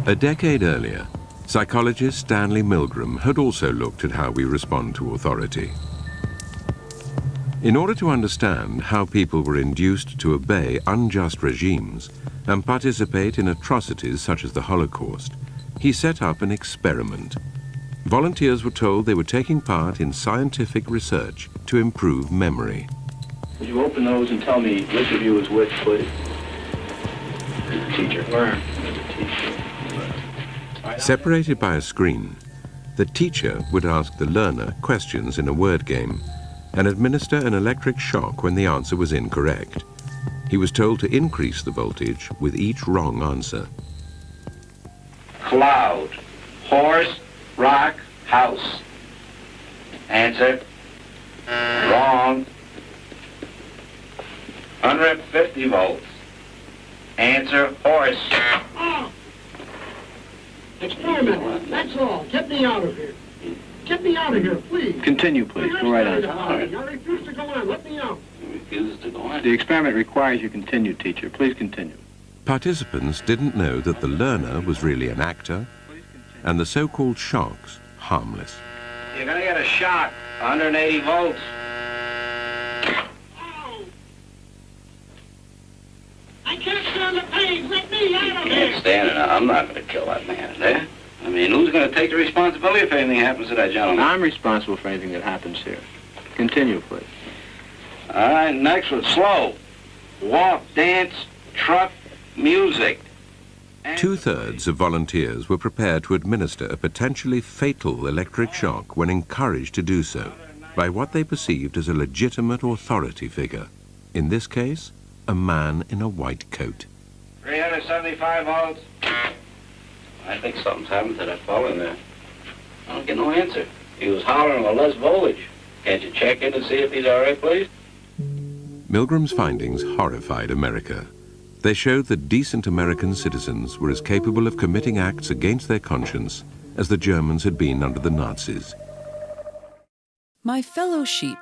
A decade earlier, psychologist Stanley Milgram had also looked at how we respond to authority. In order to understand how people were induced to obey unjust regimes and participate in atrocities such as the Holocaust, he set up an experiment. Volunteers were told they were taking part in scientific research to improve memory. Would you open those and tell me which of you is which, please? Teacher. Where? Separated by a screen, the teacher would ask the learner questions in a word game and administer an electric shock when the answer was incorrect. He was told to increase the voltage with each wrong answer. Cloud, horse, rock, house. Answer. Wrong. 150 volts. Answer, horse. Oh. Experiment, that's all. Get me out of here. Get me out of here, please. Continue, please. Go right on. I refuse to go on. Let me out. Refuses to go on. The experiment requires you continue, teacher. Please continue. Participants didn't know that the learner was really an actor and the so-called shocks harmless. You're gonna get a shock. 180 volts. Oh. I can't stand the pain. Let me out of You here. can't stand it. I'm not gonna kill that man, is there? I mean, who's gonna take the responsibility if anything happens to that gentleman? I'm responsible for anything that happens here. Continue, please. All right, next one, slow. Walk, dance, truck, music. Two-thirds of volunteers were prepared to administer a potentially fatal electric shock when encouraged to do so by what they perceived as a legitimate authority figure. In this case, a man in a white coat. 375 volts. I think something's happened to that fellow in there. I don't get no answer. He was hollering a less voltage. Can't you check in to see if he's all right, please? Milgram's findings horrified America. They showed that decent American citizens were as capable of committing acts against their conscience as the Germans had been under the Nazis. My fellow sheep,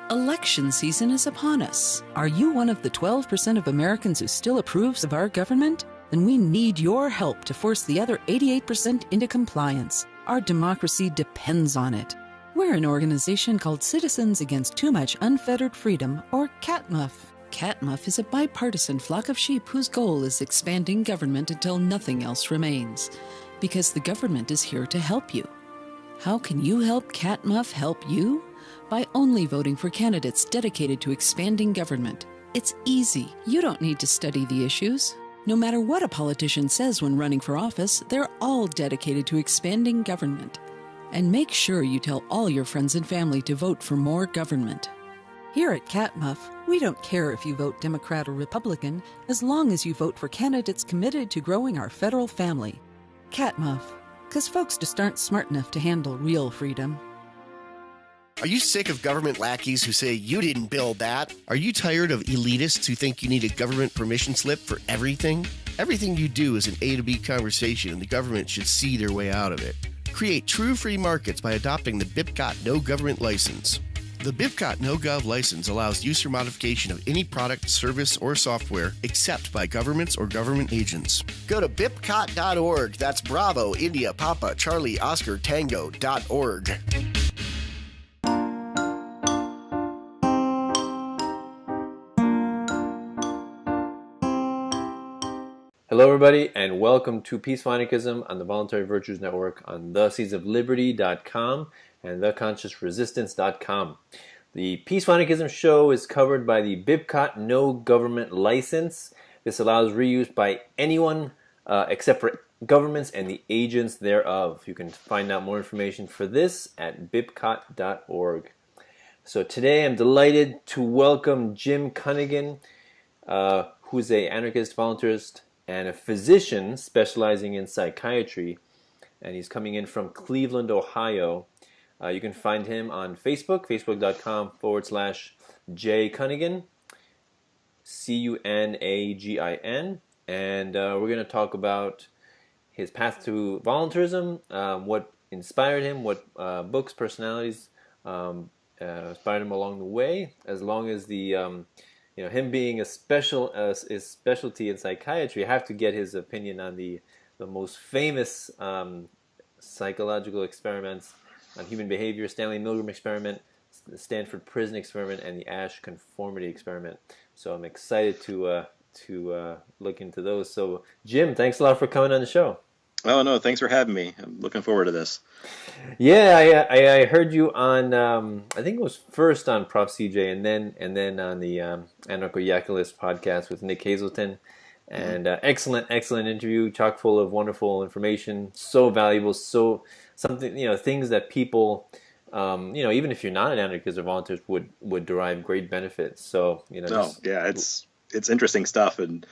election season is upon us. Are you one of the 12% of Americans who still approves of our government? Then we need your help to force the other 88% into compliance. Our democracy depends on it. We're an organization called Citizens Against Too Much Unfettered Freedom, or CATMUF. CATMUF is a bipartisan flock of sheep whose goal is expanding government until nothing else remains. Because the government is here to help you. How can you help CATMUF help you? By only voting for candidates dedicated to expanding government. It's easy. You don't need to study the issues. No matter what a politician says when running for office, they're all dedicated to expanding government. And make sure you tell all your friends and family to vote for more government. Here at CATMUF, we don't care if you vote Democrat or Republican, as long as you vote for candidates committed to growing our federal family. CATMUF, because folks just aren't smart enough to handle real freedom. Are you sick of government lackeys who say you didn't build that? Are you tired of elitists who think you need a government permission slip for everything? Everything you do is an A to B conversation, and the government should see their way out of it. Create true free markets by adopting the BIPCOT No Government License. The BIPCOT No Gov license allows use or modification of any product, service, or software except by governments or government agents. Go to bipcot.org. That's Bravo, India, Papa, Charlie, Oscar, Tango.org. Hello everybody, and welcome to Peaceful Anarchism on the Voluntary Virtues Network on theseedsofliberty.com and theconsciousresistance.com. The Peaceful Anarchism show is covered by the BIPCOT No Government License. This allows reuse by anyone except for governments and the agents thereof. You can find out more information for this at bipcot.org. So today I'm delighted to welcome Jim Cunagin, who's an anarchist, voluntarist, and a physician specializing in psychiatry, and he's coming in from Cleveland, Ohio. You can find him on Facebook, facebook.com/J Cunagin, Cunagin, and we're going to talk about his path to voluntarism, what inspired him, what books, personalities inspired him along the way, as long as the him being his specialty in psychiatry. I have to get his opinion on the the most famous psychological experiments on human behavior: Stanley Milgram Experiment, the Stanford Prison Experiment, and the Ash Conformity Experiment. So I'm excited to look into those. So Jim, thanks a lot for coming on the show. Oh, no, thanks for having me. I'm looking forward to this. Yeah, I heard you on I think it was first on Prof. CJ and then on the Anarchitecture podcast with Nick Hazelton. And excellent interview, chock full of wonderful information, so valuable, so something, things that people, even if you're not an anarchist or voluntarist, would derive great benefits. So, it's interesting stuff. And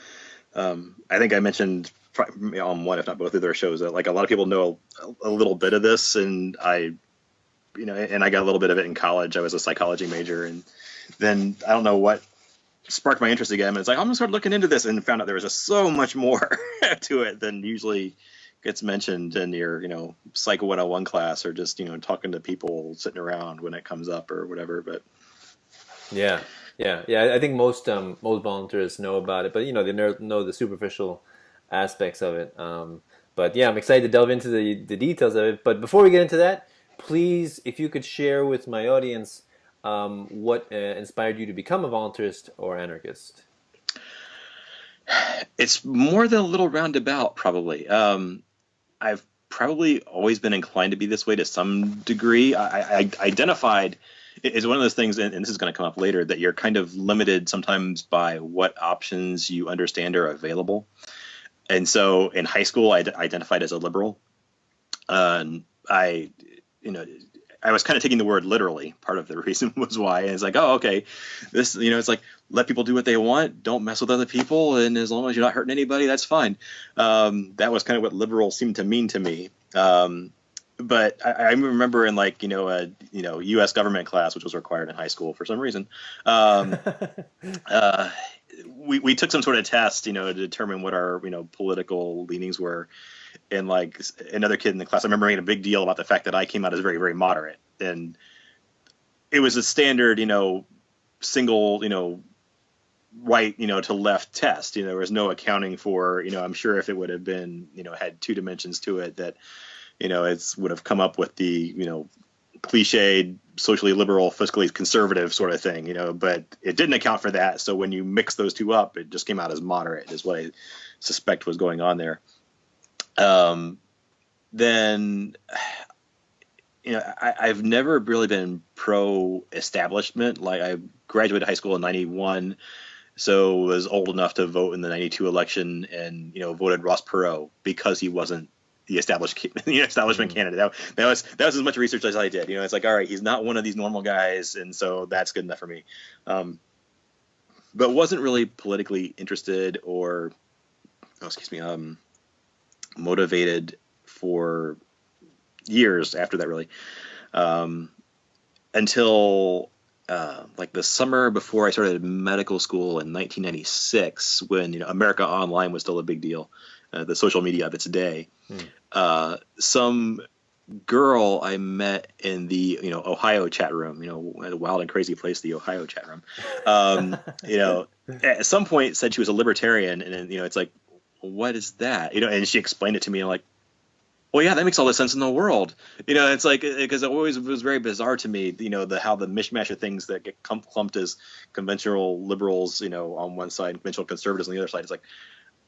I think I mentioned on one, if not both of their shows, that like a lot of people know a little bit of this, and I got a little bit of it in college. I was a psychology major, and then I don't know what sparked my interest again. And it's like, I'm gonna start looking into this, and found out there was just so much more to it than usually gets mentioned in your, Psych 101 class, or just, talking to people sitting around when it comes up or whatever. But yeah. I think most voluntarists know about it, but they know the superficial aspects of it. But yeah, I'm excited to delve into the details of it. But before we get into that, please, if you could share with my audience what inspired you to become a voluntarist or anarchist. It's more than a little roundabout, probably. I've probably always been inclined to be this way to some degree. I identified, it's one of those things, and this is going to come up later, that you're kind of limited sometimes by what options you understand are available. And so in high school, I identified as a liberal. I was kind of taking the word literally. Part of the reason was why. And it's like, oh, okay, this, it's like, let people do what they want. Don't mess with other people. And as long as you're not hurting anybody, that's fine. That was kind of what liberal seemed to mean to me. But I remember in like, a U.S. government class, which was required in high school for some reason, we took some sort of test, to determine what our, political leanings were. And like another kid in the class, I remember making a big deal about the fact that I came out as very, very moderate. And it was a standard, single, right, to left test. There was no accounting for, I'm sure if it would have been, had two dimensions to it, that, it would have come up with the, cliched, socially liberal, fiscally conservative sort of thing, but it didn't account for that. So when you mix those two up, it just came out as moderate, is what I suspect was going on there. Then, I've never really been pro-establishment. Like, I graduated high school in 91, so was old enough to vote in the 92 election, and, voted Ross Perot because he wasn't the establishment candidate. That was as much research as I did. It's like, all right, he's not one of these normal guys, and so that's good enough for me. But wasn't really politically interested or, motivated for years after that, really, until like the summer before I started medical school in 1996, when America Online was still a big deal, the social media of its day. Some girl I met in the Ohio chat room, a wild and crazy place, the Ohio chat room, at some point said she was a libertarian, and then it's like, what is that? And she explained it to me, and I'm like, well, yeah, that makes all the sense in the world. It's like, because it always was very bizarre to me, how the mishmash of things that get clumped as conventional liberals, on one side, conventional conservatives on the other side. It's like,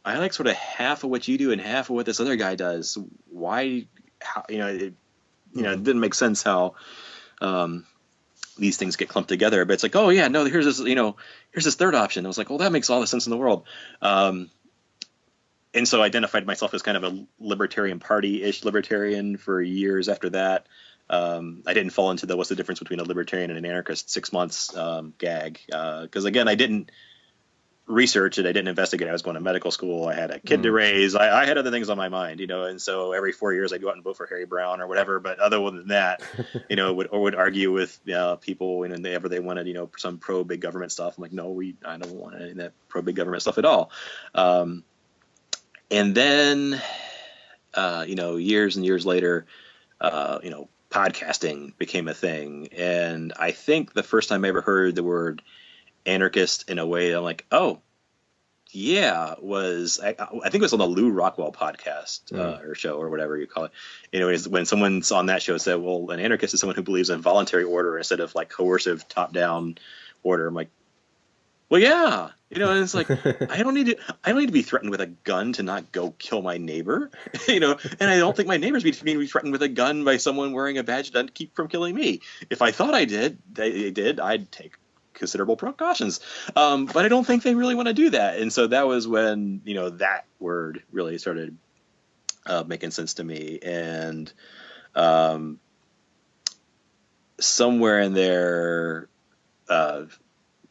I like sort of half of what you do and half of what this other guy does. Why? How? It didn't make sense how these things get clumped together. But it's like, oh yeah, no, here's this third option. I was like, well, that makes all the sense in the world. And so I identified myself as kind of a libertarian party-ish libertarian for years after that. I didn't fall into what's the difference between a libertarian and an anarchist 6 months gag. Because again, I didn't research it. I didn't investigate. I was going to medical school. I had a kid to raise. I had other things on my mind, and so every 4 years I'd go out and vote for Harry Brown or whatever. But other than that, would argue with people, whenever they wanted, some pro big government stuff. I'm like, no, I don't want any of that pro big government stuff at all. And then, years and years later, podcasting became a thing. And I think the first time I ever heard the word anarchist in a way, I'm like, oh, was I think it was on the Lew Rockwell podcast or show or whatever you call it. Anyways, when someone's on that show said, "Well, an anarchist is someone who believes in voluntary order instead of like coercive top-down order," I'm like, "Well, yeah, and it's like I don't need to be threatened with a gun to not go kill my neighbor, and I don't think my neighbors need to be threatened with a gun by someone wearing a badge to keep from killing me. If I thought they did, I'd take considerable precautions, but I don't think they really want to do that." And so that was when that word really started making sense to me, and somewhere in there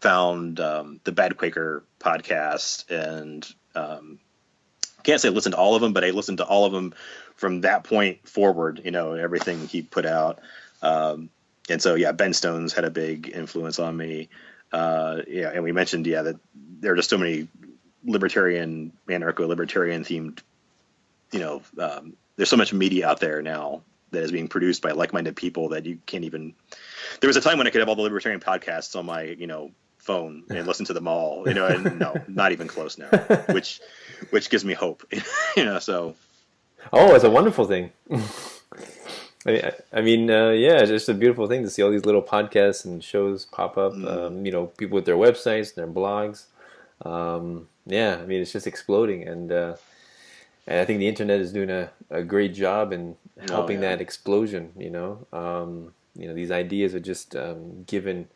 found the Bad Quaker podcast, and can't say I listened to all of them, but I listened to all of them from that point forward, everything he put out. And so, Ben Stone's had a big influence on me. And we mentioned, that there are just so many anarcho-libertarian themed, there's so much media out there now that is being produced by like-minded people that you can't even. There was a time when I could have all the libertarian podcasts on my, phone and listen to them all, and no, not even close now, which gives me hope, so. Oh, it's a wonderful thing. I mean, it's just a beautiful thing to see all these little podcasts and shows pop up. People with their websites, their blogs. It's just exploding, and I think the internet is doing a great job in helping that explosion. These ideas are just given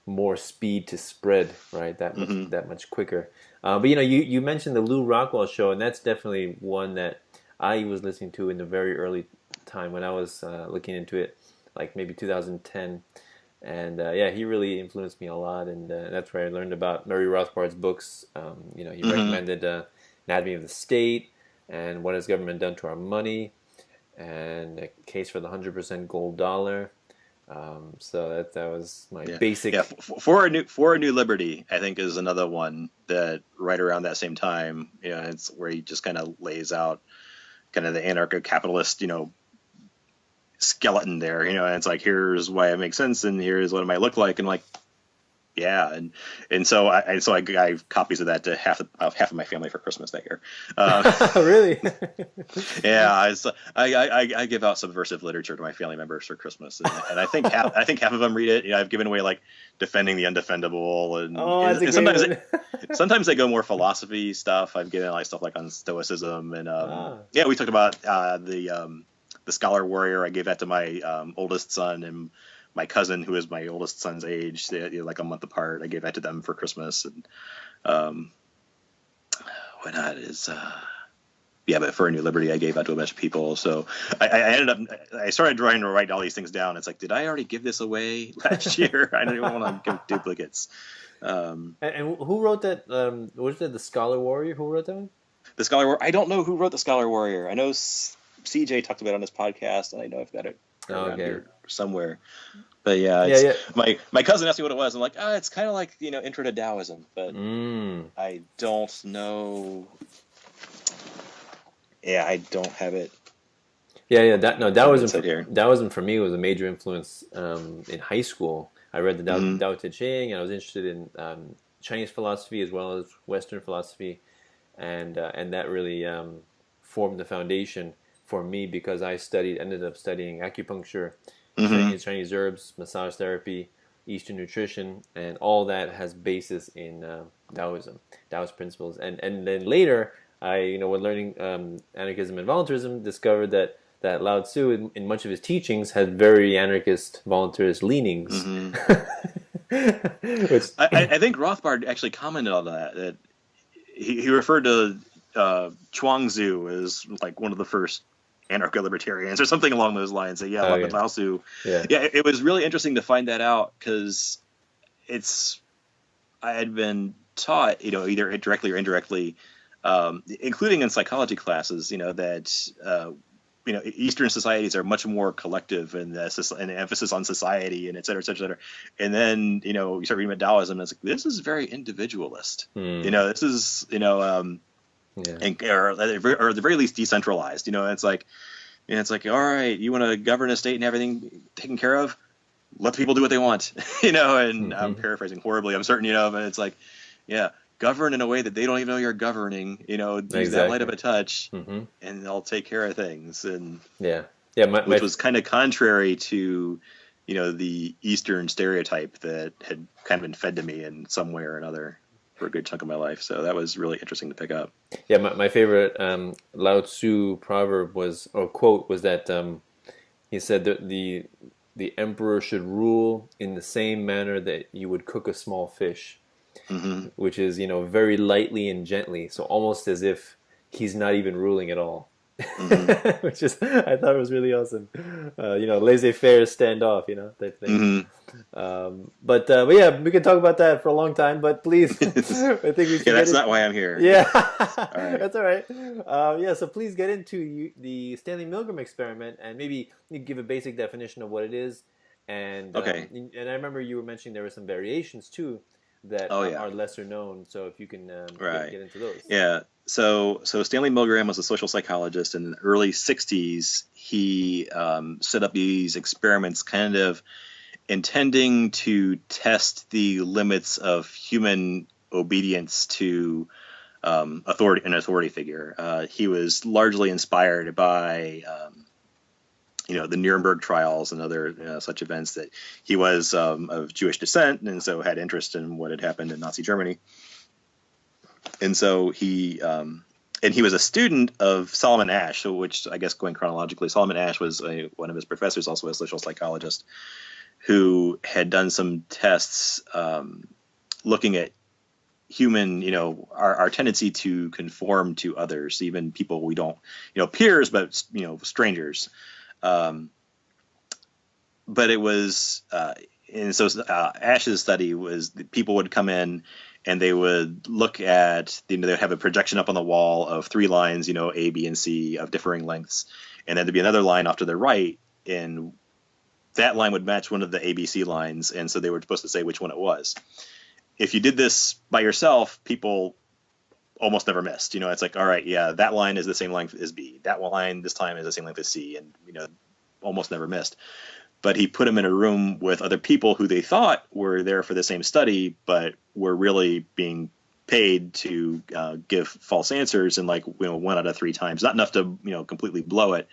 more speed to spread, right? That much quicker. But you mentioned the Lew Rockwell show, and that's definitely one that I was listening to in the very early time when I was looking into it, like maybe 2010, and he really influenced me a lot, and that's where I learned about Murray Rothbard's books. He recommended Anatomy of the State and What Has Government Done to Our Money, and A Case for the 100% Gold Dollar. So that was my basic. For a new liberty, I think, is another one that right around that same time, it's where he just kind of lays out kind of the anarcho-capitalist, skeleton there, and it's like, here's why it makes sense, and here's what it might look like, and like, and so I gave copies of that to half of my family for Christmas that year. Really? I give out subversive literature to my family members for Christmas, and I think half of them read it. I've given away like Defending the Undefendable, and sometimes they go more philosophy stuff. I've given like stuff like on Stoicism, and we talked about the Scholar Warrior. I gave that to my oldest son, and my cousin, who is my oldest son's age, like a month apart. I gave that to them for Christmas, and whatnot is but for a New Liberty, I gave that to a bunch of people. So I started trying to write all these things down. It's like, did I already give this away last year? I don't even want to give duplicates. And who wrote that? Was it the Scholar Warrior? Who wrote that one? The Scholar Warrior. I don't know who wrote the Scholar Warrior. I know CJ talked about it on his podcast, and I know I've got it around here somewhere. But my cousin asked me what it was. I'm like, it's kind of like Intro to Taoism, but I don't know. I don't have it. Taoism for me was a major influence in high school. I read the Tao Te Ching, and I was interested in Chinese philosophy as well as Western philosophy, and that really formed the foundation for me, because I ended up studying acupuncture, Chinese herbs, massage therapy, Eastern nutrition, and all that has basis in Taoism, Taoist principles. And then later, I, when learning anarchism and voluntarism, discovered that Lao Tzu, in much of his teachings, had very anarchist, voluntarist leanings. I think Rothbard actually commented on that he referred to Chuangzi as like one of the first anarcho-libertarians or something along those lines. Like Lao Tzu. It was really interesting to find that out, because I had been taught, either directly or indirectly, including in psychology classes, that Eastern societies are much more collective, and an emphasis on society, and et cetera, et cetera, et cetera. And then you start reading about Taoism, and it's like, this is very individualist. This is or at the very least decentralized. It's like, all right, you want to govern a state and everything taken care of, let the people do what they want. And I'm paraphrasing horribly, I'm certain, but it's like, govern in a way that they don't even know you're governing, use that light of a touch, and they'll take care of things. And which was kind of contrary to, the Eastern stereotype that had kind of been fed to me in some way or another for a good chunk of my life. So that was really interesting to pick up. Yeah, my favorite Lao Tzu proverb quote was that he said that the emperor should rule in the same manner that you would cook a small fish, which is, very lightly and gently. So almost as if he's not even ruling at all, which is, I thought it was really awesome. Laissez-faire, standoff, type thing. But yeah, we can talk about that for a long time, but please, I think we should that's not why I'm here. Yeah, all right. That's all right. So please get into the Stanley Milgram Experiment, and maybe you give a basic definition of what it is. And and I remember you were mentioning there were some variations too that are lesser known. So if you can get into those. Yeah. So Stanley Milgram was a social psychologist in the early 60s. He set up these experiments kind of intending to test the limits of human obedience to an authority figure. He was largely inspired by the Nuremberg trials and other such events. That he was of Jewish descent, and so had interest in what had happened in Nazi Germany. And so he was a student of Solomon Asch, which I guess going chronologically, Solomon Asch was one of his professors, also a social psychologist, who had done some tests looking at human, our tendency to conform to others, even people we don't, peers, but, strangers. But it was, and so Asch's study was that people would come in and they would look at, they would have a projection up on the wall of 3 lines, A, B, and C of differing lengths. And then there'd be another line off to the right, and that line would match one of the ABC lines. And so they were supposed to say which one it was. If you did this by yourself, people almost never missed. It's like, all right, yeah, that line is the same length as B. That line this time is the same length as C, and almost never missed. But he put them in a room with other people who they thought were there for the same study, but were really being paid to give false answers, and 1 out of 3 times, not enough to completely blow it,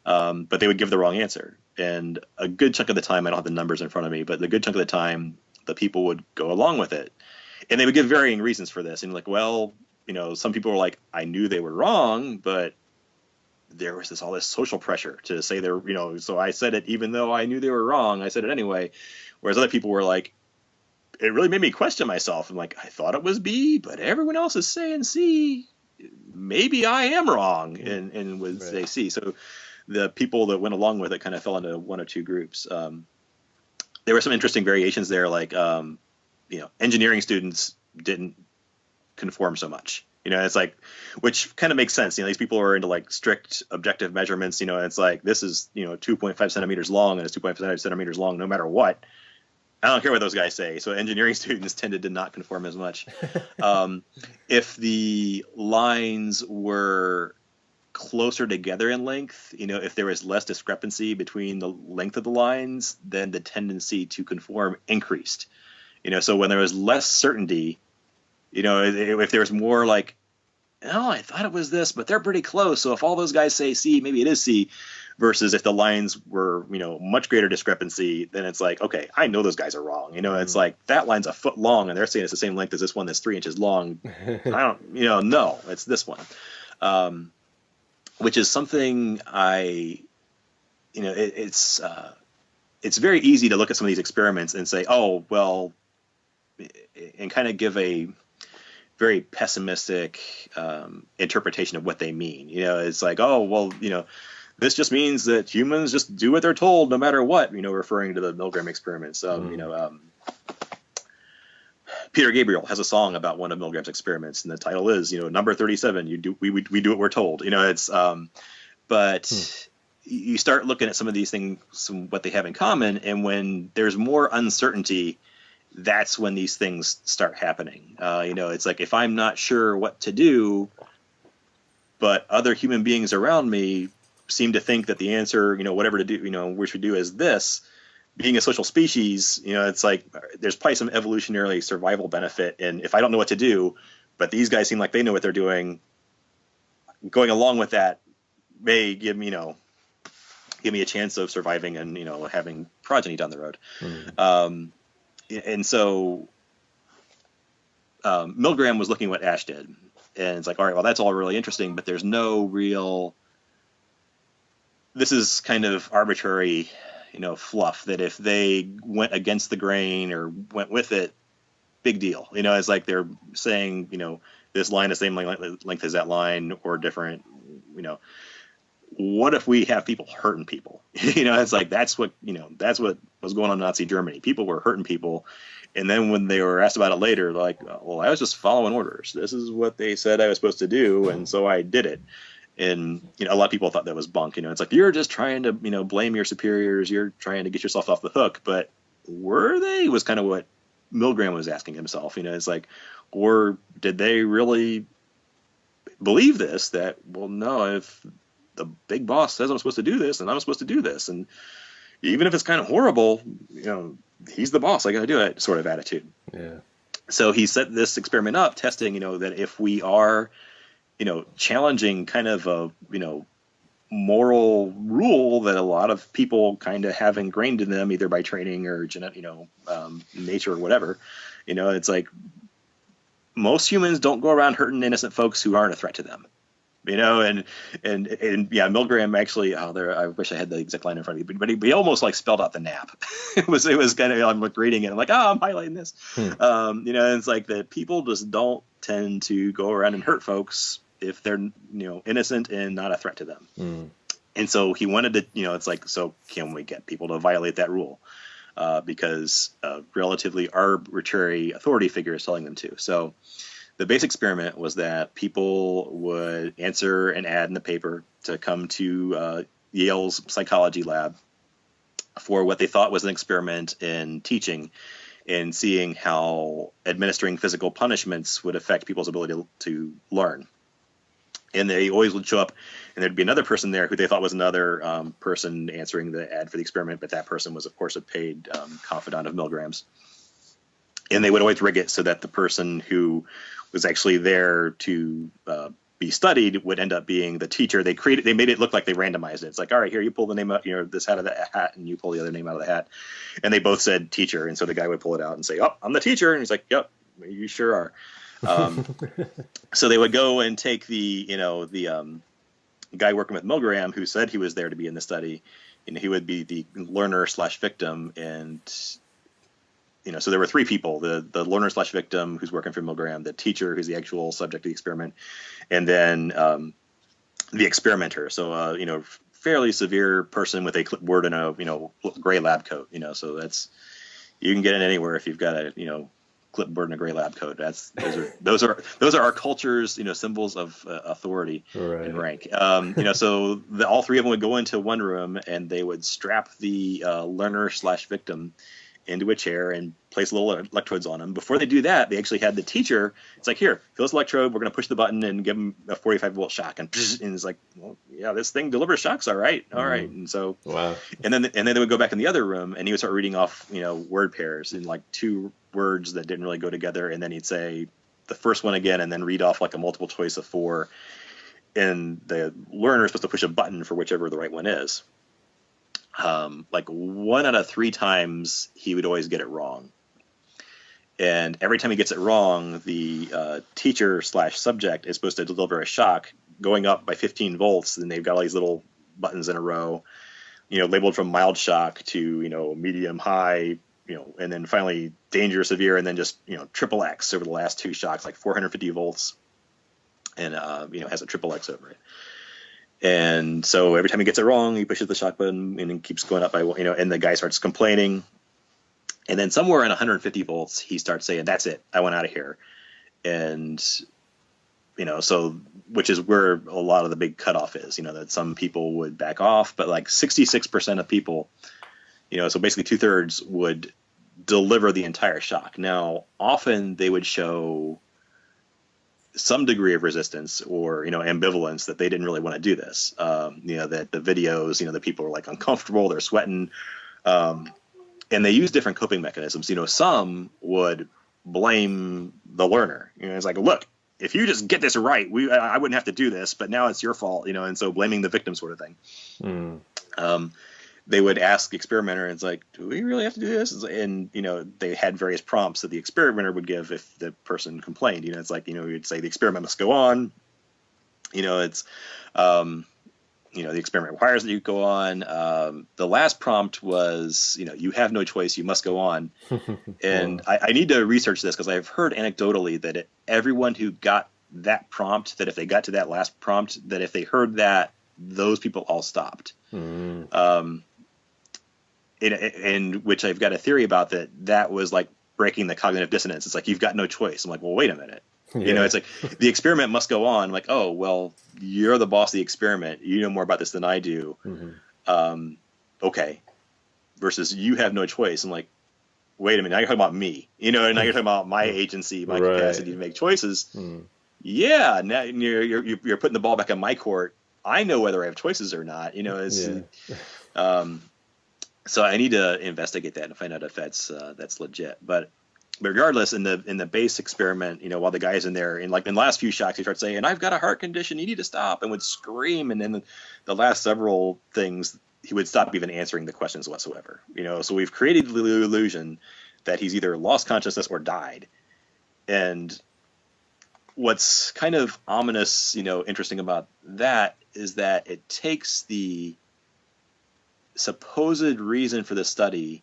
but they would give the wrong answer. And a good chunk of the time, I don't have the numbers in front of me, but the good chunk of the time, the people would go along with it, and they would give varying reasons for this. And some people were like, I knew they were wrong, but there was all this social pressure to say they're, so I said it even though I knew they were wrong, I said it anyway. Whereas other people were like, it really made me question myself. I'm like, I thought it was B, but everyone else is saying C. Maybe I am wrong, and would say C. So the people that went along with it kind of fell into 1 or 2 groups. There were some interesting variations there, engineering students didn't conform so much. It's like, which kind of makes sense. These people are into strict objective measurements. It's like, this is 2.5 centimeters long, and it's 2.5 centimeters long no matter what. I don't care what those guys say. So engineering students tended to not conform as much. If the lines were closer together in length, if there was less discrepancy between the length of the lines, then the tendency to conform increased. So when there was less certainty, if there was more I thought it was this, but they're pretty close. So if all those guys say C, maybe it is C. Versus if the lines were, much greater discrepancy, then it's like, okay, I know those guys are wrong. It's like, that line's a foot long, and they're saying it's the same length as this one that's 3 inches long. I don't, no, it's this one. Which is something it's very easy to look at some of these experiments and say, oh, well, and kind of give a very pessimistic interpretation of what they mean. It's like, oh, well, this just means that humans just do what they're told no matter what, referring to the Milgram experiments. Peter Gabriel has a song about one of Milgram's experiments, and the title is, number 37, we do what we're told. But you start looking at some of these things, what they have in common, and when there's more uncertainty, that's when these things start happening. It's like, if I'm not sure what to do, but other human beings around me seem to think that the answer, whatever to do, we should do is this, being a social species, it's like there's probably some evolutionary survival benefit. And if I don't know what to do, but these guys seem like they know what they're doing, going along with that may give me a chance of surviving and, having progeny down the road. And so Milgram was looking at what Ash did. And it's like, all right, well, that's all really interesting, but there's no real, this is kind of arbitrary, fluff that if they went against the grain or went with it, big deal. It's like they're saying, this line is the same length as that line or different, what if we have people hurting people? It's like, that's what was going on in Nazi Germany. People were hurting people. And then when they were asked about it later, they're like, well, I was just following orders. This is what they said I was supposed to do. And so I did it. And, a lot of people thought that was bunk. It's like, you're just trying to, blame your superiors. You're trying to get yourself off the hook. But were they? Was kind of what Milgram was asking himself. It's like, or did they really believe this? That, well, no, if the big boss says I'm supposed to do this, then I'm supposed to do this. And even if it's kind of horrible, he's the boss, I got to do it, sort of attitude. Yeah. So he set this experiment up, testing, that if we are, challenging kind of a, moral rule that a lot of people kind of have ingrained in them, either by training or nature or whatever, it's like most humans don't go around hurting innocent folks who aren't a threat to them. And yeah, Milgram actually, I wish I had the exact line in front of me, but he almost like spelled out the nap. it was kind of, I'm like reading it, I'm like, I'm highlighting this. And it's like that people just don't tend to go around and hurt folks if they're, innocent and not a threat to them. And so he wanted to, it's like, so can we get people to violate that rule? Because a relatively arbitrary authority figure is telling them to. So the base experiment was that people would answer an ad in the paper to come to Yale's psychology lab for what they thought was an experiment in teaching and seeing how administering physical punishments would affect people's ability to learn. And they always would show up, and there'd be another person there who they thought was another person answering the ad for the experiment, but that person was, of course, a paid confidant of Milgram's. And they would always rig it so that the person who was actually there to be studied would end up being the teacher. They made it look like they randomized it. It's like, all right, here, you pull the name out, this out of the hat, and you pull the other name out of the hat. And they both said teacher. And so the guy would pull it out and say, oh, I'm the teacher. And he's like, yep, you sure are. So they would go and take the guy working with Milgram who said he was there to be in the study, and he would be the learner/victim. And so there were three people: the learner/victim who's working for Milgram, the teacher who's the actual subject of the experiment, and then the experimenter. So fairly severe person with a clipboard and a gray lab coat. So that's, you can get in anywhere if you've got a clipboard and a gray lab coat. Those are our culture's symbols of authority and rank. So all three of them would go into one room and they would strap the learner/victim into a chair and place little electrodes on them. Before they do that, they actually had the teacher. It's like, here, feel this electrode. We're going to push the button and give them a 45-volt shock. And it's like, well, yeah, this thing delivers shocks. All right. And so, wow. And then they would go back in the other room and he would start reading off, word pairs in like two words that didn't really go together. And then he'd say the first one again, and then read off like a multiple choice of 4. And the learner is supposed to push a button for whichever the right one is. Like 1 out of 3 times he would always get it wrong. And every time he gets it wrong, the teacher/subject is supposed to deliver a shock going up by 15 volts. And they've got all these little buttons in a row, labeled from mild shock to, medium, high, and then finally danger, severe, and then just, triple X over the last 2 shocks, like 450 volts, and, has a triple X over it. And so every time he gets it wrong, he pushes the shock button and it keeps going up by, and the guy starts complaining. And then somewhere in 150 volts, he starts saying, that's it, I want out of here. And, so, which is where a lot of the big cutoff is, that some people would back off, but like 66% of people, so basically 2/3 would deliver the entire shock. Now, often they would show some degree of resistance or, ambivalence that they didn't really want to do this. That the videos, the people are like uncomfortable, they're sweating. and they use different coping mechanisms. Some would blame the learner. It's like, look, if you just get this right, I wouldn't have to do this, but now it's your fault. And so blaming the victim sort of thing. They would ask the experimenter, and it's like, do we really have to do this? And, they had various prompts that the experimenter would give if the person complained. It's like, you'd say the experiment must go on. It's, the experiment requires that you go on. The last prompt was, you have no choice, you must go on. And I need to research this because I've heard anecdotally that everyone who got that prompt, that if they got to that last prompt, that if they heard that, those people all stopped. And which I've got a theory about that was like breaking the cognitive dissonance. It's like, you've got no choice. I'm like, well, wait a minute. Yeah. It's like the experiment must go on. I'm like, oh, well, you're the boss of the experiment. You know more about this than I do. Okay. Versus you have no choice. I'm like, wait a minute. Now you're talking about me, and now you're talking about my agency, my capacity to make choices. Yeah. Now you're putting the ball back in my court. I know whether I have choices or not. So I need to investigate that and find out if that's legit. But regardless, in the base experiment, while the guy's in there, in the last few shocks, he starts saying, "I've got a heart condition, you need to stop," and would scream. And then the last several things, he would stop even answering the questions whatsoever. So we've created the illusion that he's either lost consciousness or died. And what's kind of ominous, interesting about that is that it takes the supposed reason for the study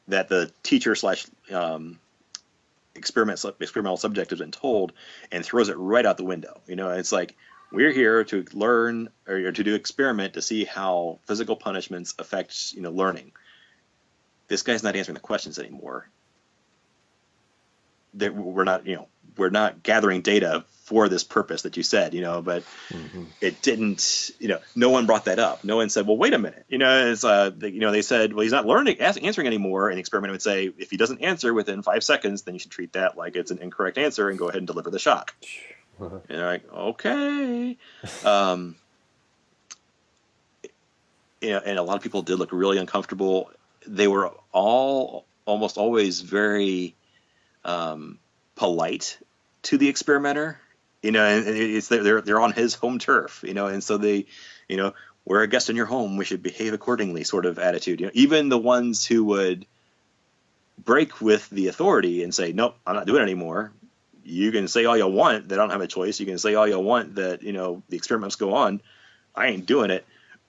that the teacher / experimental subject has been told and throws it right out the window. It's like, we're here to learn or to do experiment to see how physical punishments affect, learning. This guy's not answering the questions anymore. We're not gathering data for this purpose that you said, but it didn't, no one brought that up. No one said, well, wait a minute, it's, they said, well, he's not answering anymore. And the experiment would say, if he doesn't answer within 5 seconds, then you should treat that like it's an incorrect answer and go ahead and deliver the shock. And they're like, okay. And a lot of people did look really uncomfortable. They were all almost always very polite to the experimenter, and it's they're on his home turf, and so they, we're a guest in your home, we should behave accordingly sort of attitude. Even the ones who would break with the authority and say, nope, I'm not doing it anymore. You can say all you want that I don't have a choice. You can say all you want that, the experiments go on. I ain't doing it.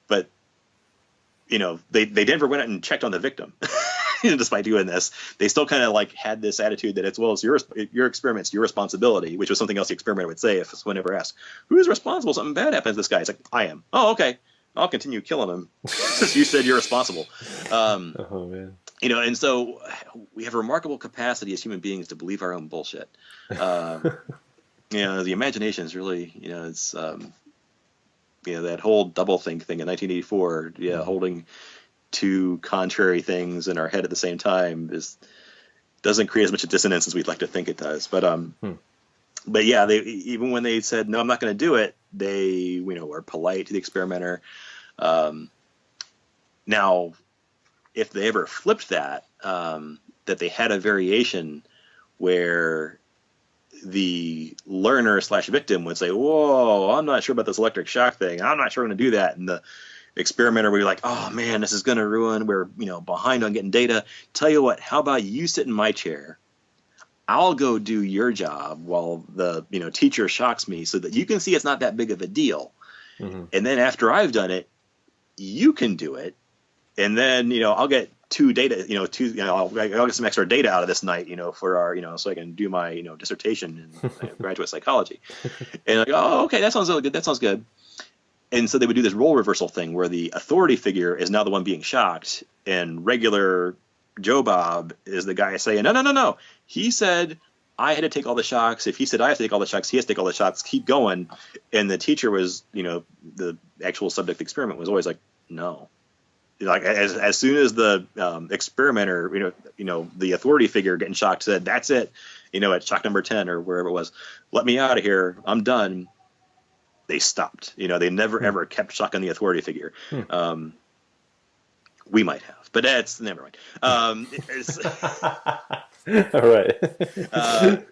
But, they never went out and checked on the victim. Despite doing this, they still kind of had this attitude that it's your experiment's your responsibility, which was something else the experimenter would say if someone ever asked, who's responsible? Something bad happens to this guy. It's like, I am. Oh, okay. I'll continue killing him since you said you're responsible. Oh, man. And so we have a remarkable capacity as human beings to believe our own bullshit. The imagination is really, it's, that whole doublethink thing in 1984, holding two contrary things in our head at the same time doesn't create as much dissonance as we'd like to think it does. But yeah, they, even when they said, no, I'm not going to do it, they, were polite to the experimenter. Now, if they ever flipped that they had a variation where the learner / victim would say, whoa, I'm not sure about this electric shock thing. I'm not sure I'm going to do that. And the experimenter would be like, oh man, this is going to ruin. We're, behind on getting data. Tell you what, how about you sit in my chair? I'll go do your job while the, teacher shocks me so that you can see it's not that big of a deal. And then after I've done it, you can do it. And then, I'll get I'll get some extra data out of this night, for our, so I can do my, dissertation in graduate psychology. And like, oh, okay, that sounds really good. That sounds good. And so they would do this role reversal thing where the authority figure is now the one being shocked, and regular Joe Bob is the guy saying, no. He said I had to take all the shocks. If he said I have to take all the shocks, he has to take all the shocks. Keep going. And the teacher was, the actual subject of the experiment was always like, no. Like as soon as the experimenter, the authority figure getting shocked said, that's it, at shock number 10 or wherever it was, let me out of here, I'm done. They stopped. They never ever kept shocking the authority figure. We might have, but that's never mind. All right.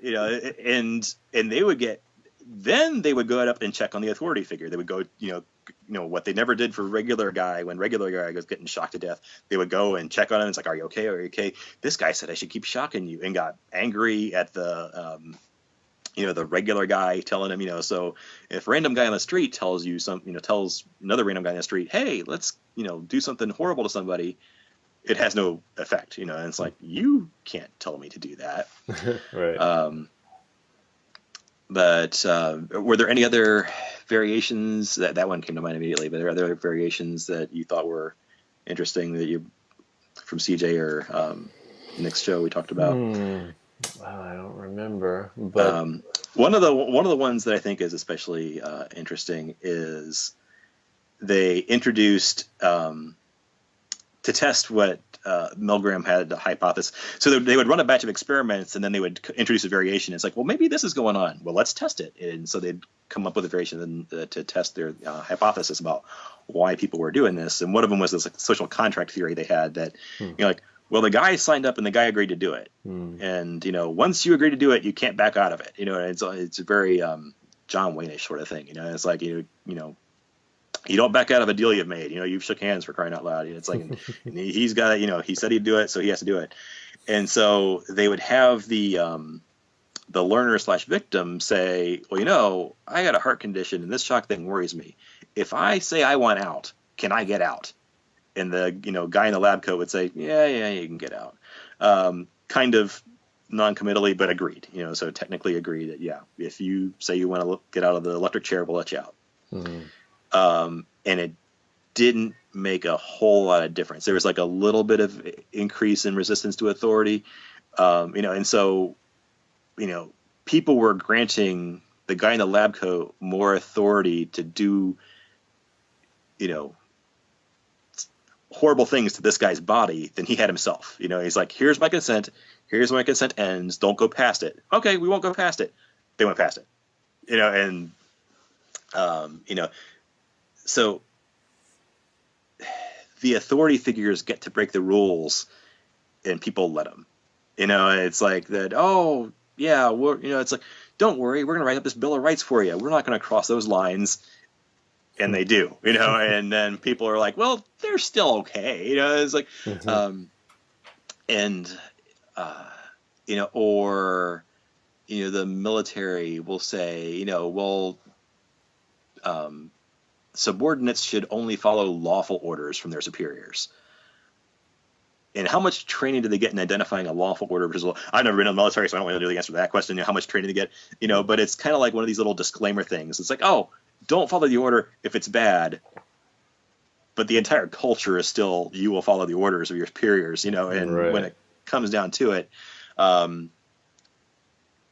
You know, and they would get, then they would go up and check on the authority figure. They would go, you know what they never did for regular guy when regular guy was getting shocked to death. They would go and check on him. It's like, are you okay? Are you okay? This guy said I should keep shocking you, and got angry at the the regular guy telling him, so if a random guy on the street tells you tells another random guy on the street, hey, let's, do something horrible to somebody, it has no effect, and it's like, you can't tell me to do that. Right. But were there any other variations? That one came to mind immediately, but are there other variations that you thought were interesting that you, from CJ or Nick's show, we talked about? Well, I don't remember, but one of the ones that I think is especially interesting is they introduced to test what Milgram had a hypothesis. So they would run a batch of experiments, and then they would introduce a variation. It's like, well, maybe this is going on. Well, let's test it. And so they'd come up with a variation to test their hypothesis about why people were doing this. And one of them was this social contract theory they had that, well, the guy signed up and the guy agreed to do it. And, once you agree to do it, you can't back out of it. It's a very John Wayne-ish sort of thing. It's like, you don't back out of a deal you've made. You've shook hands, for crying out loud. It's like, and he's got it, he said he'd do it, so he has to do it. And so they would have the learner/victim say, well, I got a heart condition and this shock thing worries me. If I say I want out, can I get out? And the guy in the lab coat would say, yeah, you can get out. Kind of non-committally, but agreed. So technically agreed that, yeah, if you say you want to get out of the electric chair, we'll let you out. And it didn't make a whole lot of difference. There was like a little bit of increase in resistance to authority, and so, people were granting the guy in the lab coat more authority to do, horrible things to this guy's body than he had himself. He's like, here's my consent ends. Don't go past it. Okay, we won't go past it. They went past it. So the authority figures get to break the rules, and people let them. It's like that. Oh, yeah, it's like, don't worry, we're going to write up this Bill of Rights for you. We're not going to cross those lines, and they do. And then people are like, well, they're still okay. It's like, or the military will say, subordinates should only follow lawful orders from their superiors. And how much training do they get in identifying a lawful order? Because, well, I've never been in the military, so I don't really know the answer to that question. How much training they get, but it's kind of like one of these little disclaimer things. It's like, oh, don't follow the order if it's bad, but the entire culture is still, you will follow the orders of your superiors, and Right. When it comes down to it,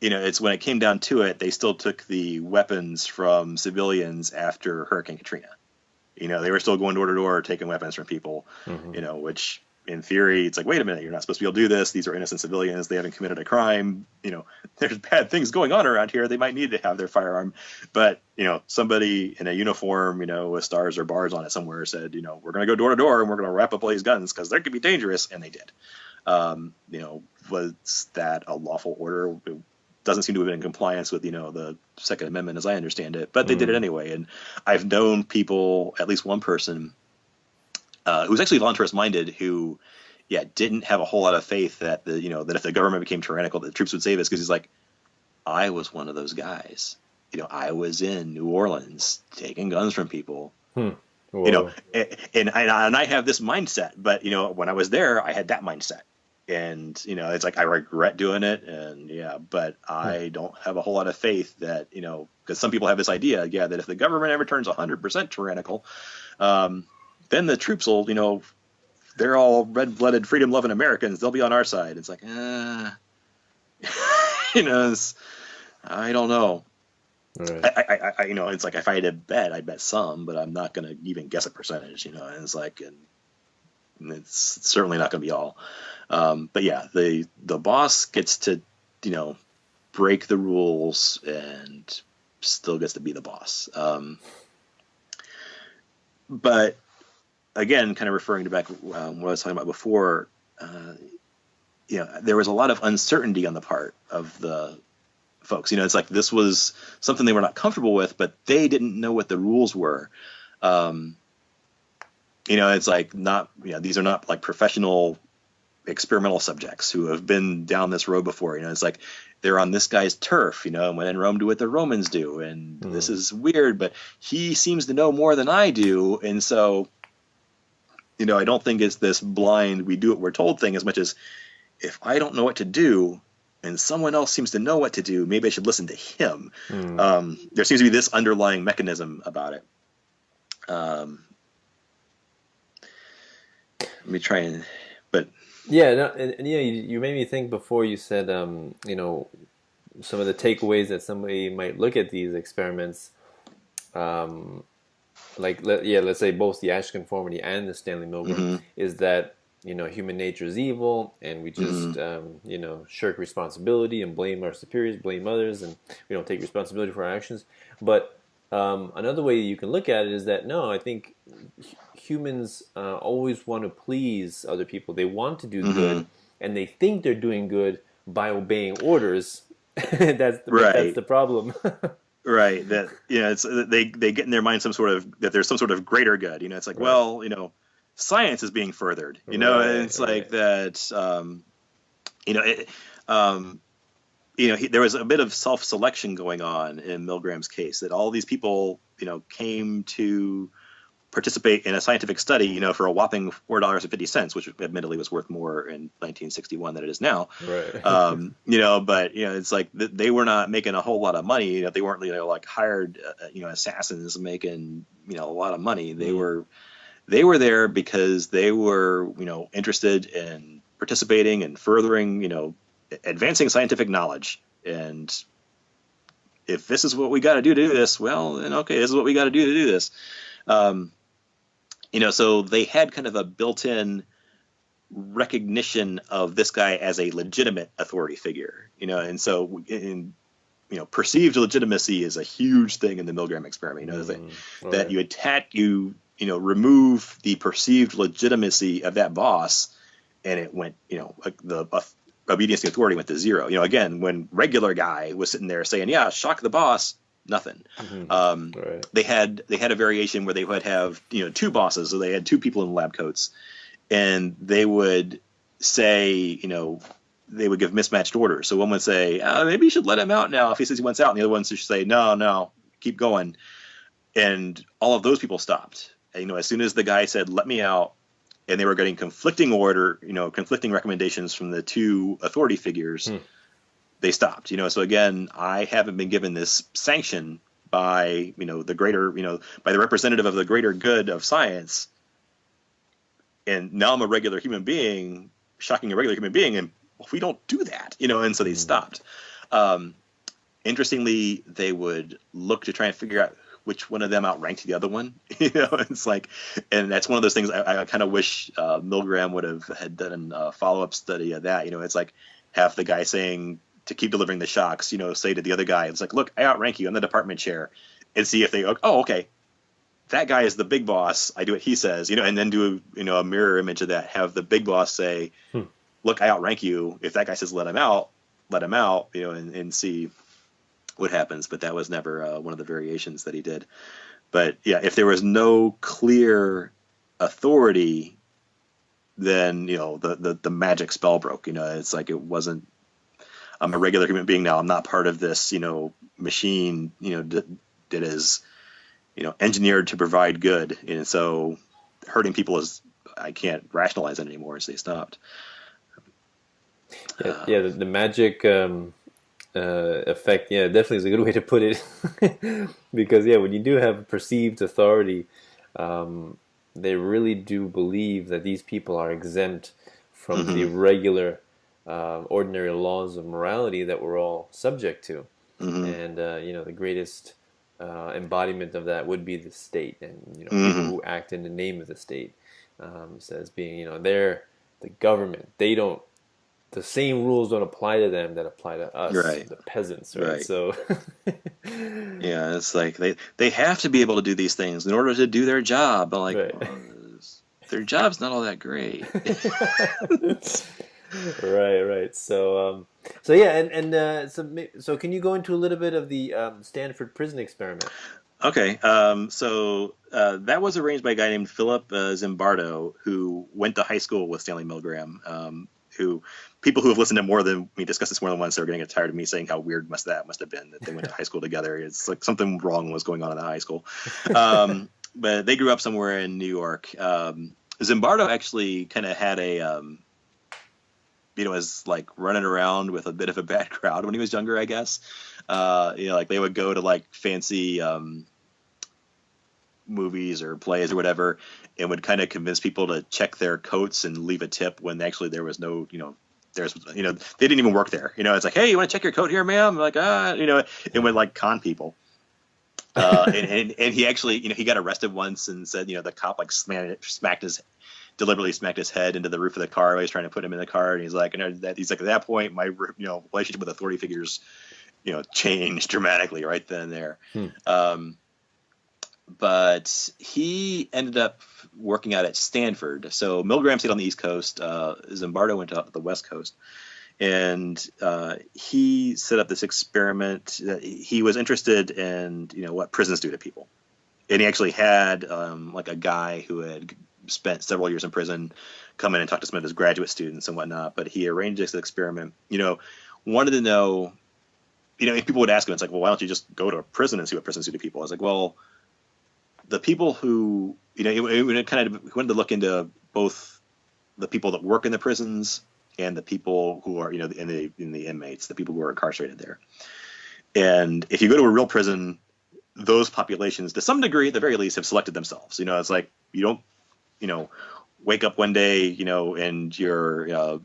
it's when it came down to it, they still took the weapons from civilians after Hurricane Katrina. They were still going door to door, taking weapons from people, which in theory, it's like, wait a minute, you're not supposed to be able to do this. These are innocent civilians. They haven't committed a crime. There's bad things going on around here. They might need to have their firearm. But, somebody in a uniform, with stars or bars on it somewhere said, we're going to go door to door and we're going to wrap up all these guns because they could be dangerous. And they did. Was that a lawful order? It doesn't seem to have been in compliance with, the Second Amendment as I understand it. But they did it anyway. And I've known people, at least one person, who was actually voluntarist minded, who, didn't have a whole lot of faith that that if the government became tyrannical, the troops would save us. Because he's like, I was one of those guys. I was in New Orleans taking guns from people. And I have this mindset, but when I was there, I had that mindset. And it's like, I regret doing it, and but I don't have a whole lot of faith that because some people have this idea, that if the government ever turns 100% tyrannical, then the troops will, they're all red-blooded, freedom-loving Americans. They'll be on our side. It's like, I don't know. Right. I it's like, if I had to bet, I'd bet some, but I'm not going to even guess a percentage. And it's like, and it's certainly not going to be all. But the boss gets to, break the rules and still gets to be the boss. But again, kind of referring to back what I was talking about before, there was a lot of uncertainty on the part of the folks. It's like this was something they were not comfortable with, but they didn't know what the rules were. It's like not, these are not like professional experimental subjects who have been down this road before. It's like they're on this guy's turf, and when in Rome, do what the Romans do. And this is weird, but he seems to know more than I do. And so, I don't think it's this blind, we do what we're told thing as much as if I don't know what to do and someone else seems to know what to do, maybe I should listen to him. There seems to be this underlying mechanism about it. Let me try and, but yeah, no, and you made me think before you said, some of the takeaways that somebody might look at these experiments, let's say both the Ash conformity and the Stanley Milgram, is that human nature is evil, and we just shirk responsibility and blame our superiors, blame others, and we don't take responsibility for our actions. But another way you can look at it is that no, I think humans always want to please other people. They want to do good, and they think they're doing good by obeying orders. That's the problem. Right. That it's they get in their mind that there's some sort of greater good. It's like, well, science is being furthered. And it's like that. There was a bit of self-selection going on in Milgram's case, that all these people, came to participate in a scientific study, for a whopping $4.50, which admittedly was worth more in 1961 than it is now. Right. But it's like they were not making a whole lot of money. They weren't, like hired, assassins making, a lot of money. They were there because they were, interested in participating and furthering, advancing scientific knowledge. And if this is what we got to do this, well, then okay, this is what we got to do this. So they had kind of a built-in recognition of this guy as a legitimate authority figure, and so perceived legitimacy is a huge thing in the Milgram experiment. That you remove the perceived legitimacy of that boss, and it went, the obedience to authority went to zero. Again, when regular guy was sitting there saying, yeah, shock the boss, nothing. They had a variation where they would have, two bosses. So they had two people in lab coats, and they would say, they would give mismatched orders. So one would say, maybe you should let him out now if he says he wants out. And the other one should say, no, keep going. And all of those people stopped. And, as soon as the guy said, let me out, and they were getting conflicting recommendations from the two authority figures, they stopped. So again, I haven't been given this sanction by, the greater, by the representative of the greater good of science. And now I'm a regular human being, shocking a regular human being, and we don't do that, and so they stopped. Interestingly, they would look to try and figure out which one of them outranked the other one. It's like, and that's one of those things I kind of wish Milgram had done a follow-up study of that. It's like have the guy saying to keep delivering the shocks, say to the other guy, it's like, look, I outrank you. I'm the department chair, and see if they go, oh, okay, that guy is the big boss. I do what he says, and then do a mirror image of that. Have the big boss say, look, I outrank you. If that guy says let him out, and see what happens. But that was never one of the variations that he did. But yeah, if there was no clear authority, then the magic spell broke. It's like it wasn't. I'm a regular human being now. I'm not part of this machine that is engineered to provide good. And so hurting people I can't rationalize it anymore. So they stopped. The magic effect, definitely is a good way to put it. Because when you do have perceived authority, they really do believe that these people are exempt from the regular ordinary laws of morality that we're all subject to. And the greatest embodiment of that would be the state, and people who act in the name of the state, as being they're the government. They don't. The same rules don't apply to them that apply to us, the peasants, right? So, it's like they have to be able to do these things in order to do their job. But their job's not all that great. Right. So yeah, and so can you go into a little bit of the Stanford Prison Experiment? Okay, so that was arranged by a guy named Philip Zimbardo, who went to high school with Stanley Milgram. Who people who have listened to more than me discuss this more than once are going to get tired of me saying how weird must have been that they went to high school together. It's like something wrong was going on in the high school. But they grew up somewhere in New York. Zimbardo actually kind of had a was like running around with a bit of a bad crowd when he was younger, I guess. Like they would go to like fancy movies or plays or whatever, and would kind of convince people to check their coats and leave a tip when actually there was no, they didn't even work there. It's like, hey, you want to check your coat here, ma'am? I'm like, it would like con people. And he actually, he got arrested once and said, the cop like deliberately smacked his head into the roof of the car while he was trying to put him in the car. And he's like, at that point, my, relationship with authority figures, changed dramatically right then and there. But he ended up working out at Stanford. So Milgram stayed on the East Coast. Zimbardo went out to the West Coast. And he set up this experiment. He was interested in, what prisons do to people. And he actually had like a guy who had spent several years in prison come in and talk to some of his graduate students and whatnot. But he arranged this experiment, wanted to know, if people would ask him, it's like, well, why don't you just go to a prison and see what prisons do to people? I was like, well, the people who, he wanted to look into both the people that work in the prisons and the people who are, in the inmates, the people who are incarcerated there. And if you go to a real prison, those populations, to some degree, at the very least, have selected themselves. It's like you don't, wake up one day, and you're,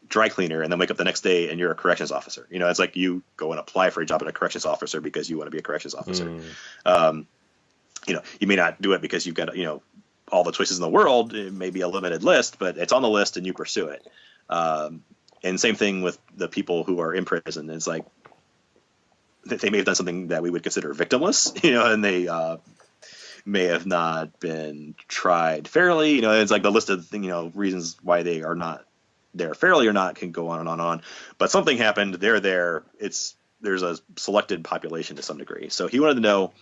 dry cleaner, and then wake up the next day and you're a corrections officer. It's like you go and apply for a job as a corrections officer because you want to be a corrections officer. You may not do it because you've got, all the choices in the world. It may be a limited list, but it's on the list and you pursue it. And same thing with the people who are in prison. It's like they may have done something that we would consider victimless, and they may have not been tried fairly. It's like the list of reasons why they are not there fairly or not can go on and on and on. But something happened. They're there. There's a selected population to some degree. So he wanted to know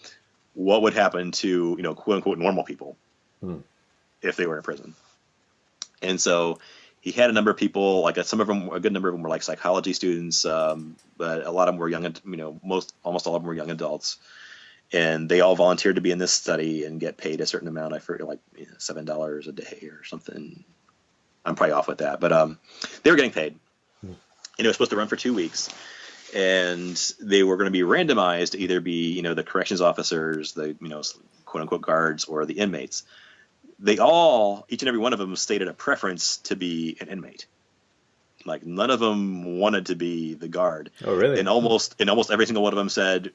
what would happen to, quote unquote, normal people if they were in prison. And so he had a number of people, like a good number of them were like psychology students, but a lot of them were young, almost all of them were young adults. And they all volunteered to be in this study and get paid a certain amount. I forget, like $7 a day or something. I'm probably off with that, but they were getting paid. And it was supposed to run for 2 weeks. And they were going to be randomized to either be, the corrections officers, the, quote unquote guards, or the inmates. They all, each and every one of them, stated a preference to be an inmate. Like none of them wanted to be the guard. Oh, really? And almost every single one of them said,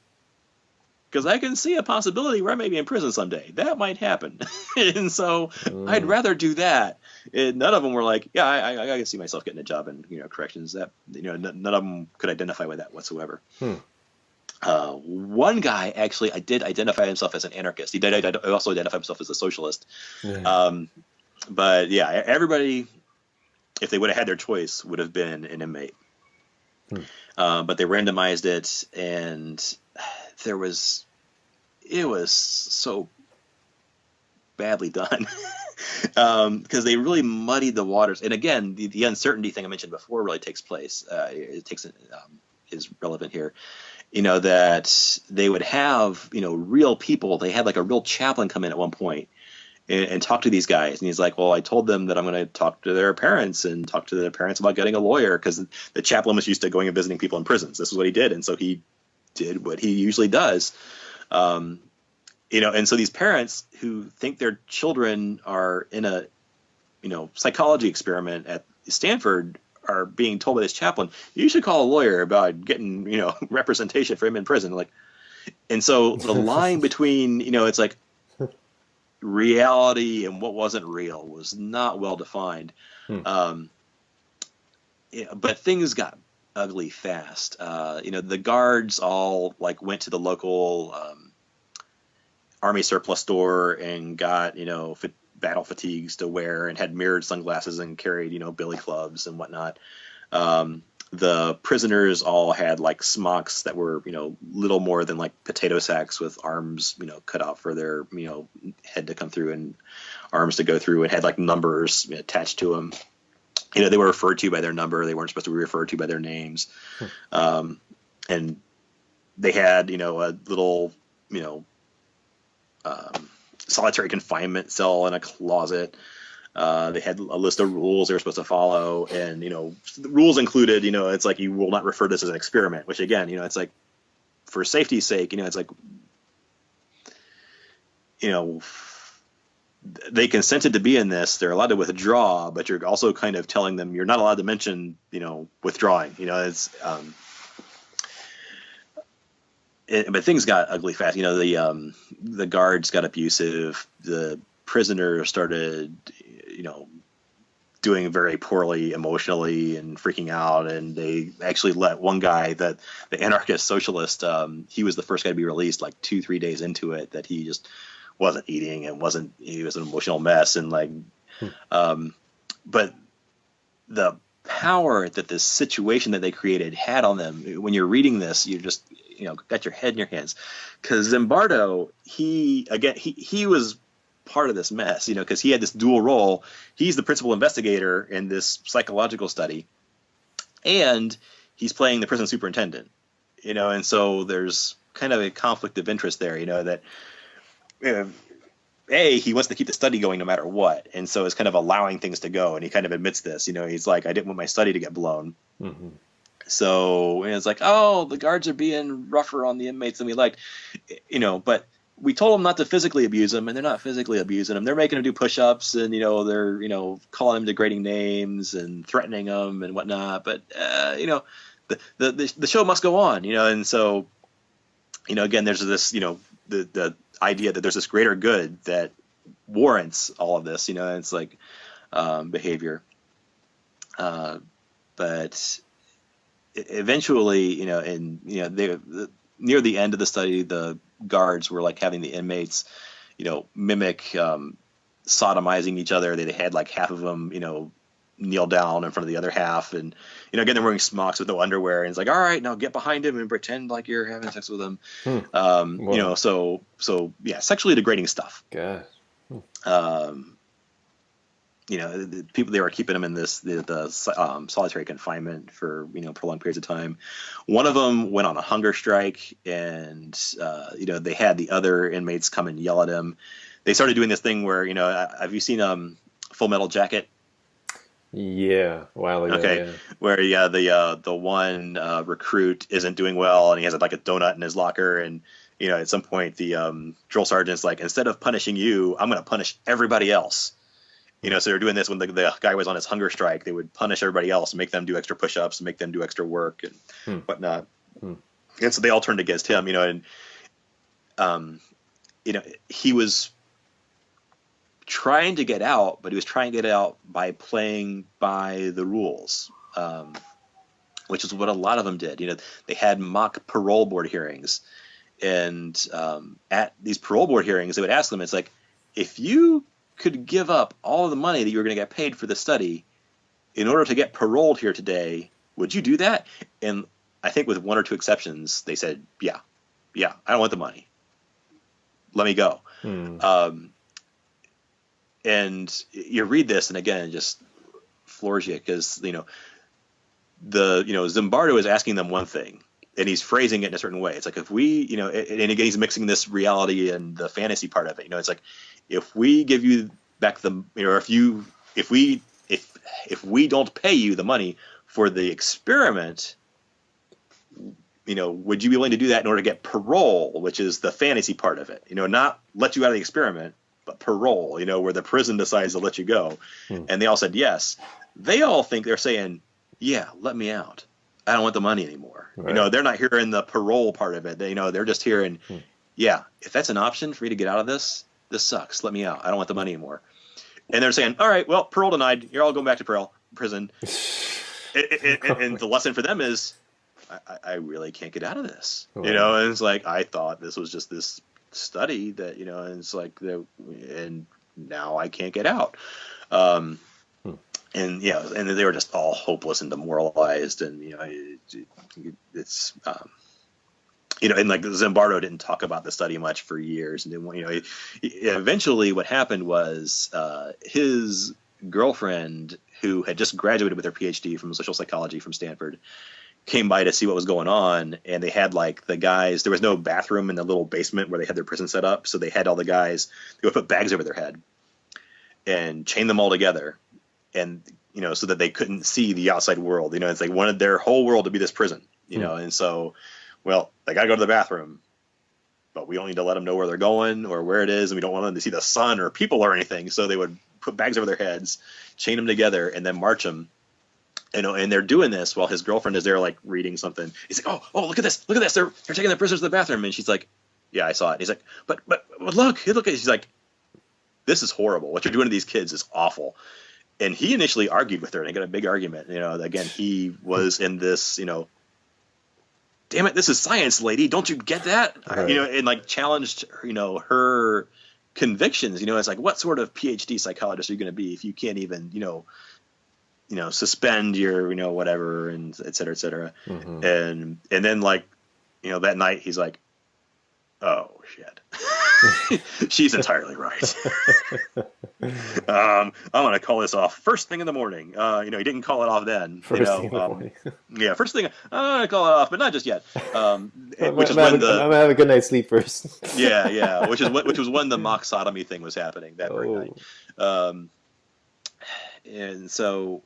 because I can see a possibility where I may be in prison someday. That might happen. And so I'd rather do that. And none of them were like, yeah, I can see myself getting a job in corrections. That none of them could identify with that whatsoever. One guy actually did identify himself as an anarchist. He did also identify himself as a socialist. Yeah. But yeah, everybody, if they would have had their choice, would have been an inmate. But they randomized it, and it was so badly done because they really muddied the waters. And again, the uncertainty thing I mentioned before really takes place. Is relevant here. That they would have, real people. They had like a real chaplain come in at one point and talk to these guys. And he's like, well, I told them that I'm going to talk to their parents and talk to their parents about getting a lawyer, because the chaplain was used to going and visiting people in prisons. This is what he did. And so he did what he usually does. And so these parents who think their children are in a, psychology experiment at Stanford are being told by this chaplain, you should call a lawyer about getting, representation for him in prison. And so the line between, it's like reality and what wasn't real was not well defined. But things got ugly fast. The guards all went to the local Army surplus store and got, battle fatigues to wear and had mirrored sunglasses and carried, billy clubs and whatnot. The prisoners all had like smocks that were, little more than like potato sacks with arms, cut out for their, head to come through and arms to go through, and had like numbers attached to them. They were referred to by their number. They weren't supposed to be referred to by their names. And they had, a little, solitary confinement cell in a closet. They had a list of rules they were supposed to follow, and the rules included, it's like, you will not refer to this as an experiment, which again, it's like, for safety's sake, it's like, they consented to be in this. They're allowed to withdraw, but you're also kind of telling them you're not allowed to mention, withdrawing. It's but things got ugly fast. The guards got abusive. The prisoners started, doing very poorly emotionally and freaking out. And they actually let one guy, the anarchist socialist, he was the first guy to be released like 2-3 days into it, that he just wasn't eating and he was an emotional mess. And like, but the power that this situation that they created had on them, when you're reading this, you just, got your head in your hands. Because Zimbardo, he was part of this mess, because he had this dual role. He's the principal investigator in this psychological study, and he's playing the prison superintendent, and so there's kind of a conflict of interest there, that he wants to keep the study going no matter what, and so it's kind of allowing things to go, and he kind of admits this, he's like, I didn't want my study to get blown. Mm-hmm. So it's like, oh, the guards are being rougher on the inmates than we liked, but we told them not to physically abuse them, and they're not physically abusing them. They're making them do push-ups, and they're calling them degrading names and threatening them and whatnot. But the show must go on, and so again, there's this the idea that there's this greater good that warrants all of this, and it's like behavior, but eventually, near the end of the study, the guards were like having the inmates, mimic sodomizing each other. They had like half of them, kneel down in front of the other half, and again, they're wearing smocks with no underwear, and it's like, all right, now get behind him and pretend like you're having sex with him. So yeah, sexually degrading stuff. God. The people, they were keeping them in the solitary confinement for prolonged periods of time. One of them went on a hunger strike, and they had the other inmates come and yell at him. They started doing this thing where have you seen Full Metal Jacket? Yeah, a while ago. Okay, yeah. Where the one recruit isn't doing well, and he has like a donut in his locker, and at some point the drill sergeant's like, instead of punishing you, I'm going to punish everybody else. So they're doing this when the guy was on his hunger strike. They would punish everybody else and make them do extra push-ups and make them do extra work and whatnot. And so they all turned against him, and he was trying to get out, but he was trying to get out by playing by the rules, which is what a lot of them did. They had mock parole board hearings, and at these parole board hearings, they would ask them, it's like, if you could give up all of the money that you were going to get paid for the study in order to get paroled here today, would you do that? And I think with one or two exceptions, they said, yeah, I don't want the money. Let me go. And you read this, and again, it just floors you, because, Zimbardo is asking them one thing, and he's phrasing it in a certain way. It's like, if we, and again, he's mixing this reality and the fantasy part of it. It's like, if we give you back if we don't pay you the money for the experiment, would you be willing to do that in order to get parole, which is the fantasy part of it? Not let you out of the experiment, but parole, where the prison decides to let you go. And they all said yes. They all think they're saying, yeah, let me out. I don't want the money anymore. Right. They're not hearing the parole part of it. They're just hearing, yeah, if that's an option for you to get out of this sucks. Let me out. I don't want the money anymore. And they're saying, all right, well, parole denied. You're all going back to prison. And the lesson for them is, I really can't get out of this. Right. And it's like, I thought this was just this study that, and it's like, and now I can't get out. And and they were just all hopeless and demoralized, and it's and like Zimbardo didn't talk about the study much for years, and didn't, eventually what happened was his girlfriend, who had just graduated with her PhD from social psychology from Stanford, came by to see what was going on, and they had like the guys. There was no bathroom in the little basement where they had their prison set up, so they had all the guys. They would put bags over their head and chain them all together. And, so that they couldn't see the outside world, it's like wanted their whole world to be this prison, and so, well, they got to go to the bathroom, but we don't need to let them know where they're going or where it is. And we don't want them to see the sun or people or anything. So they would put bags over their heads, chain them together, and then march them, and they're doing this while his girlfriend is there, like reading something. He's like, oh, look at this. They're taking the prisoners to the bathroom. And she's like, yeah, I saw it. He's like, but look. She's like, this is horrible. What you're doing to these kids is awful. And he initially argued with her, and they got a big argument. Again, he was in this, damn it, this is science, lady. Don't you get that? Right. And like challenged, her convictions. It's like, what sort of PhD psychologist are you going to be if you can't even, suspend your, whatever, and et cetera, et cetera. And then like, that night he's like, oh shit. She's entirely right. I'm going to call this off first thing in the morning. He didn't call it off then. First thing in the morning. Yeah, first thing. I'm going to call it off, but not just yet. Which is when I'm going to have a good night's sleep first. yeah. Which was when the mock sodomy thing was happening that very night. And so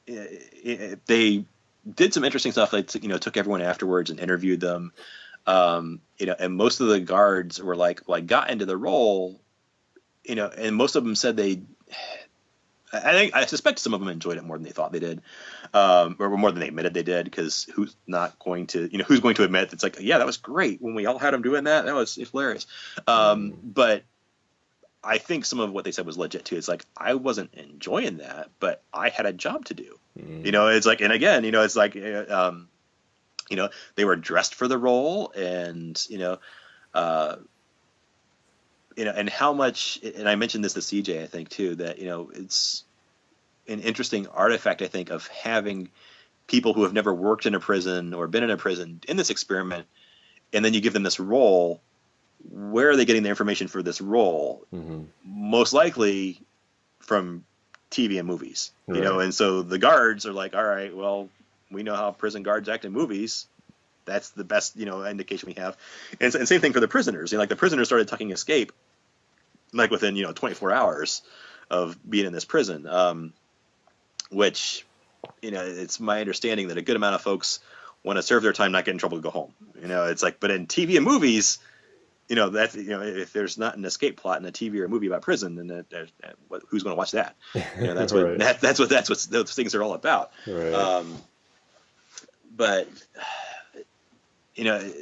they did some interesting stuff. They took everyone afterwards and interviewed them. And most of the guards were like got into the role, and most of them said I suspect some of them enjoyed it more than they thought they did, or more than they admitted they did, because who's going to admit it's like, yeah, that was great when we all had them doing that. That was hilarious. But I think some of what they said was legit too. It's like, I wasn't enjoying that, but I had a job to do. It's like, and again, it's like, they were dressed for the role, and and how much. And I mentioned this to CJ, I think too, that it's an interesting artifact, I think, of having people who have never worked in a prison or been in a prison in this experiment, and then you give them this role. Where are they getting the information for this role? Most likely from TV and movies, and so the guards are like, all right, well, we know how prison guards act in movies. That's the best, indication we have. And same thing for the prisoners. Like the prisoners started talking escape, like within, 24 hours of being in this prison, which, it's my understanding that a good amount of folks want to serve their time, not get in trouble, to go home. It's like, but in TV and movies, that's, if there's not an escape plot in a TV or a movie about prison, then who's going to watch that? That's what, right. that's what those things are all about. Right. But,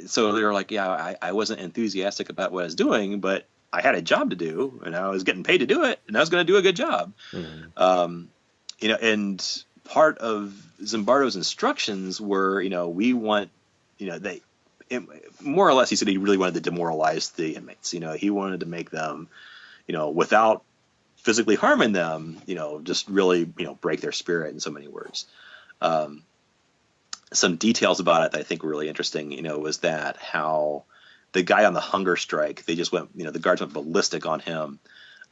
so they were like, yeah, I wasn't enthusiastic about what I was doing, but I had a job to do, and I was getting paid to do it, and I was going to do a good job. And part of Zimbardo's instructions were, we want, more or less, he said he really wanted to demoralize the inmates. He wanted to make them, without physically harming them, just really, break their spirit, in so many words. Some details about it that I think were really interesting, was that how the guy on the hunger strike, they just went, the guards went ballistic on him.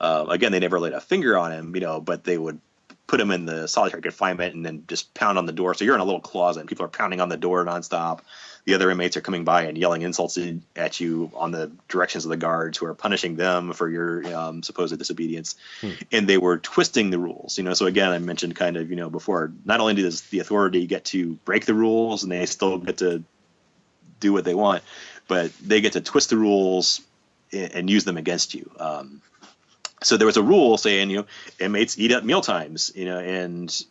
Again, they never laid a finger on him, but they would put him in the solitary confinement and then just pound on the door. So you're in a little closet and people are pounding on the door nonstop. The other inmates are coming by and yelling insults at you on the directions of the guards who are punishing them for your supposed disobedience. And they were twisting the rules. So again, I mentioned kind of, before, not only does the authority get to break the rules and they still get to do what they want, but they get to twist the rules and use them against you. So there was a rule saying, inmates eat at mealtimes, and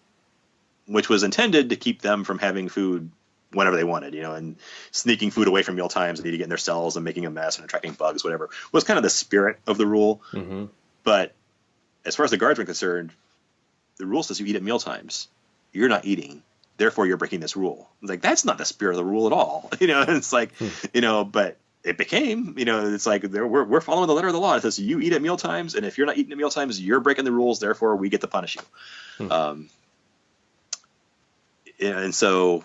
which was intended to keep them from having food whenever they wanted, and sneaking food away from meal times and eating it in their cells and making a mess and attracting bugs, whatever, was kind of the spirit of the rule. But as far as the guards were concerned, the rule says you eat at meal times. You're not eating. Therefore, you're breaking this rule. It's like, that's not the spirit of the rule at all. It's like, but it became, it's like we're following the letter of the law. It says you eat at meal times, and if you're not eating at meal times, you're breaking the rules. Therefore, we get to punish you. And so,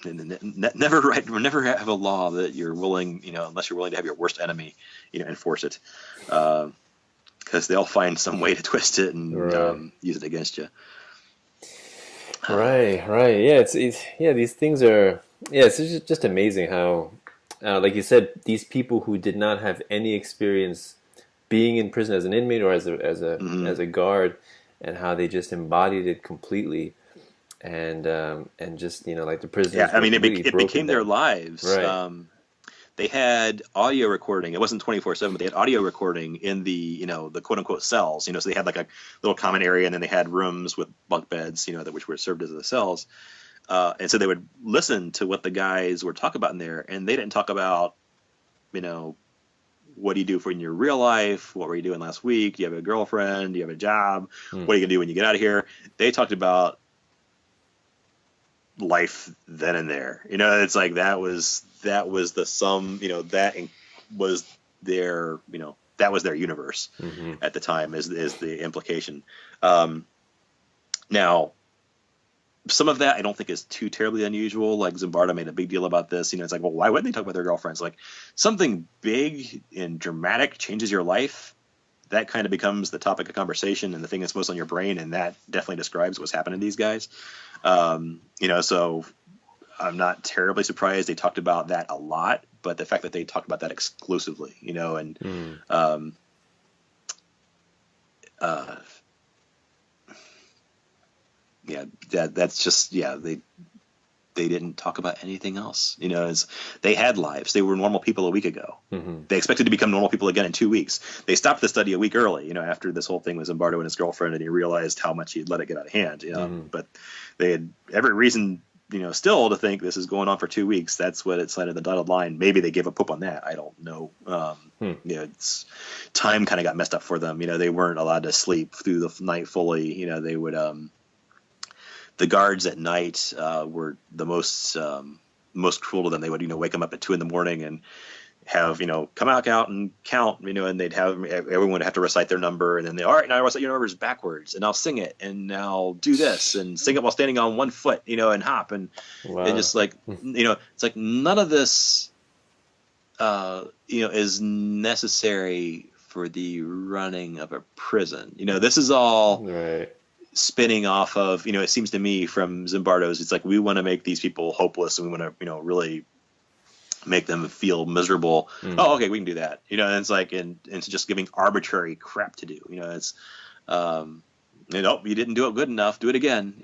never have a law that you're willing, unless you're willing to have your worst enemy, enforce it, because they'll find some way to twist it and use it against you. Right. Yeah, it's these things are, it's just amazing how, like you said, these people who did not have any experience being in prison as an inmate or as a guard, and how they just embodied it completely, and just like the prisoners. Yeah, I mean, it became their lives. Right. They had audio recording. It wasn't 24/7, but they had audio recording in the the quote unquote cells. So they had like a little common area, and then they had rooms with bunk beds, which were served as the cells. And so they would listen to what the guys would talk about in there, and they didn't talk about, what do you do in your real life? What were you doing last week? Do you have a girlfriend? Do you have a job? What are you gonna do when you get out of here? They talked about life then and there. It's like that was the sum. That was their that was their universe at the time. Is the implication. Now, some of that I don't think is too terribly unusual. Like Zimbardo made a big deal about this. It's like, well, why wouldn't they talk about their girlfriends? Like something big and dramatic changes your life, that kind of becomes the topic of conversation and the thing that's most on your brain, and that definitely describes what's happening to these guys. So I'm not terribly surprised they talked about that a lot, but the fact that they talked about that exclusively, that's just, they didn't talk about anything else. They had lives. They were normal people a week ago. They expected to become normal people again in 2 weeks. They stopped the study a week early, after this whole thing with Zimbardo and his girlfriend, and he realized how much he'd let it get out of hand. But they had every reason, still to think this is going on for 2 weeks. That's what it said in the dotted line. Maybe they gave a poop on that. I don't know. It's time kind of got messed up for them. They weren't allowed to sleep through the night fully. They would, the guards at night were the most cruel to them. They would, wake them up at 2 a.m. and have, come out and count, and they'd have everyone would have to recite their number, and then all right, now I recite your numbers backwards, and I'll sing it, and I'll do this, and sing it while standing on one foot, and hop, and just like, it's like none of this, is necessary for the running of a prison. This is all spinning off of, it seems to me from Zimbardo's, it's like we want to make these people hopeless, and we want to, really make them feel miserable. Oh, okay, we can do that. And it's like, and it's just giving arbitrary crap to do. It's, you didn't do it good enough. Do it again.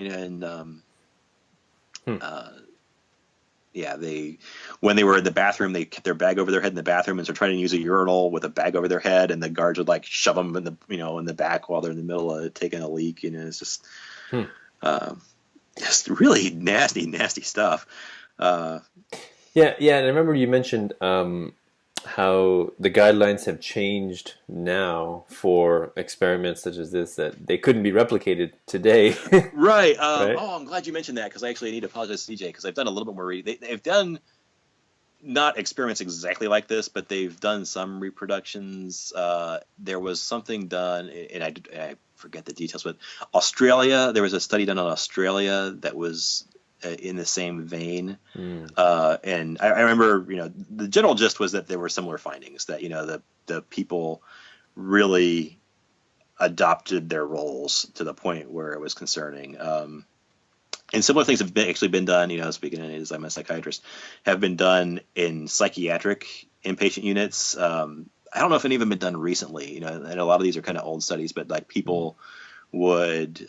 When they were in the bathroom, they kept their bag over their head in the bathroom, and so trying to use a urinal with a bag over their head, and the guards would like shove them in the, in the back while they're in the middle of taking a leak. It's just, just really nasty stuff. Yeah, and I remember you mentioned how the guidelines have changed now for experiments such as this, that they couldn't be replicated today. Right. Oh, I'm glad you mentioned that, because I actually need to apologize to CJ, because I've done a little bit more reading. They've done not experiments exactly like this, but they've done some reproductions. There was something done, and I forget the details, but Australia, there was a study done on Australia that was in the same vein. And I remember, the general gist was that there were similar findings, that, the people really adopted their roles to the point where it was concerning. And similar things have actually been done, speaking as I'm a psychiatrist, have been done in psychiatric inpatient units. I don't know if any of them have been done recently, and a lot of these are kind of old studies, but like people would,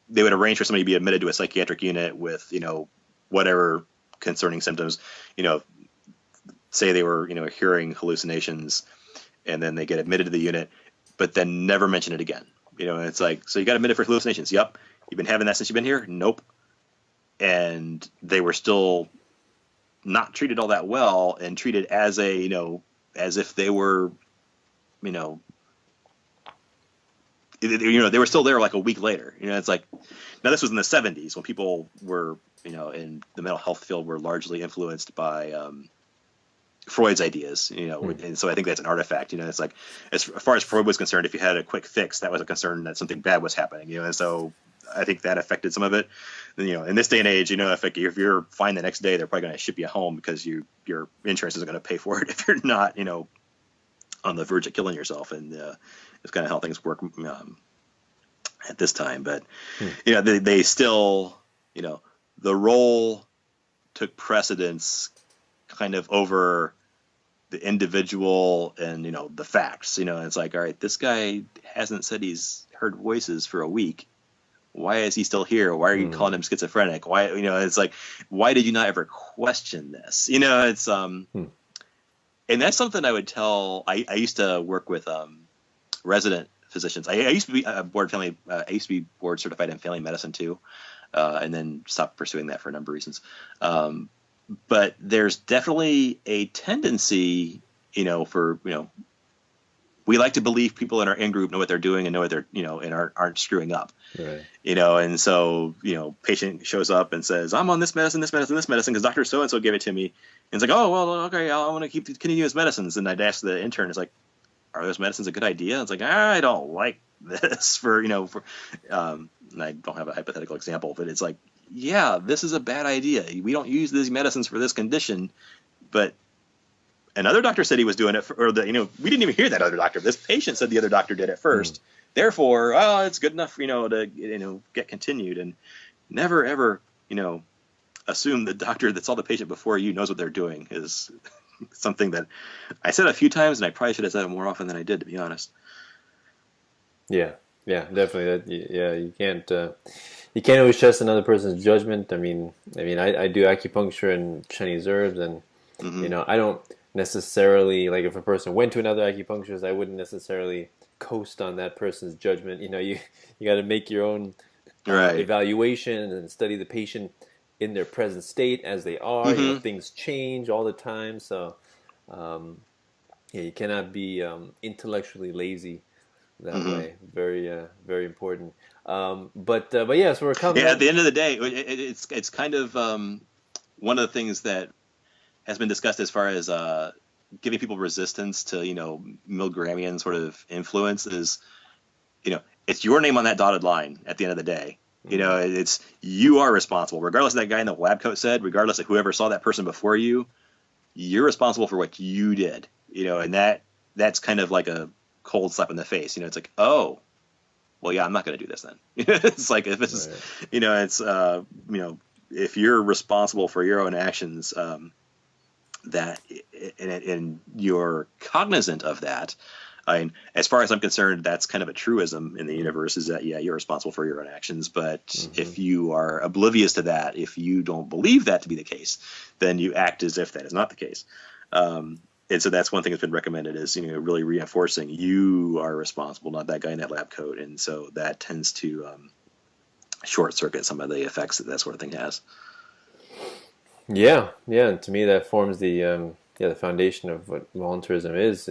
they would arrange for somebody to be admitted to a psychiatric unit with, whatever concerning symptoms, say they were, hearing hallucinations, and then they get admitted to the unit, but then never mention it again. It's like, so you got admitted for hallucinations. Yep. You've been having that since you've been here? Nope. And they were still not treated all that well, and treated as as if they were, they were still there like a week later. It's like, now this was in the 70s when people were, in the mental health field were largely influenced by Freud's ideas, and so I think that's an artifact. It's like, as far as Freud was concerned, if you had a quick fix, that was a concern that something bad was happening. And so I think that affected some of it. In this day and age, if you're fine the next day, they're probably going to ship you home because your insurance isn't going to pay for it if you're not, on the verge of killing yourself. And it's kind of how things work at this time. But they still, the role took precedence kind of over the individual and the facts. It's like, all right, this guy hasn't said he's heard voices for a week. Why is he still here? Why are you calling him schizophrenic? Why, it's like, why did you not ever question this? It's and that's something I would tell. I used to work with resident physicians. I used to be I used to be board certified in family medicine too, and then stopped pursuing that for a number of reasons. But there's definitely a tendency, for we like to believe people in our in-group know what they're doing and know what they're, and aren't screwing up. Right. And so, patient shows up and says, I'm on this medicine, because Dr. So-and-so gave it to me. And it's like, oh, well, okay, I want to continue his medicines. And I'd ask the intern, it's like, are those medicines a good idea? It's like, I don't like this and I don't have a hypothetical example, but it's like, yeah, this is a bad idea. We don't use these medicines for this condition, but another doctor said he was doing it, we didn't even hear that other doctor. This patient said the other doctor did it first. Therefore, it's good enough, to get continued. And never ever, assume the doctor that saw the patient before you knows what they're doing is something that I said a few times, and I probably should have said it more often than I did, to be honest. Yeah, definitely. You can't always trust another person's judgment. I do acupuncture and Chinese herbs, and I don't necessarily, like, if a person went to another acupuncturist, I wouldn't necessarily coast on that person's judgment. You got to make your own evaluation and study the patient in their present state as they are. Things change all the time, so you cannot be intellectually lazy that way. Very important. But yeah, so we're coming. Yeah, at the end of the day, it's kind of one of the things that has been discussed as far as giving people resistance to Milgramian sort of influence is, it's your name on that dotted line at the end of the day. It's, you are responsible, regardless of that guy in the lab coat said, regardless of whoever saw that person before you, you're responsible for what you did. And that's kind of like a cold slap in the face. It's like, oh, well, yeah, I'm not going to do this then. It's like, if it's, it's, if you're responsible for your own actions, that, and you're cognizant of that, as far as I'm concerned, that's kind of a truism in the universe, is that, yeah, you're responsible for your own actions. But if you are oblivious to that, if you don't believe that to be the case, then you act as if that is not the case. And so that's one thing that's been recommended, is, really reinforcing you are responsible, not that guy in that lab coat. And so that tends to short circuit some of the effects that sort of thing has. Yeah. And to me, that forms the foundation of what voluntarism is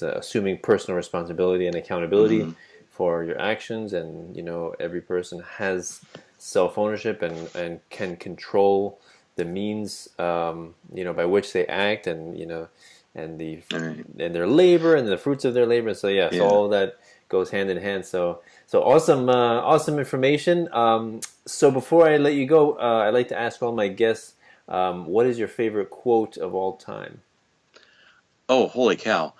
assuming personal responsibility and accountability for your actions. And, every person has self-ownership and can control the means, by which they act, and, and their labor and the fruits of their labor. So so all that goes hand in hand. So awesome information. So before I let you go, I'd like to ask all my guests, what is your favorite quote of all time? Oh, holy cow.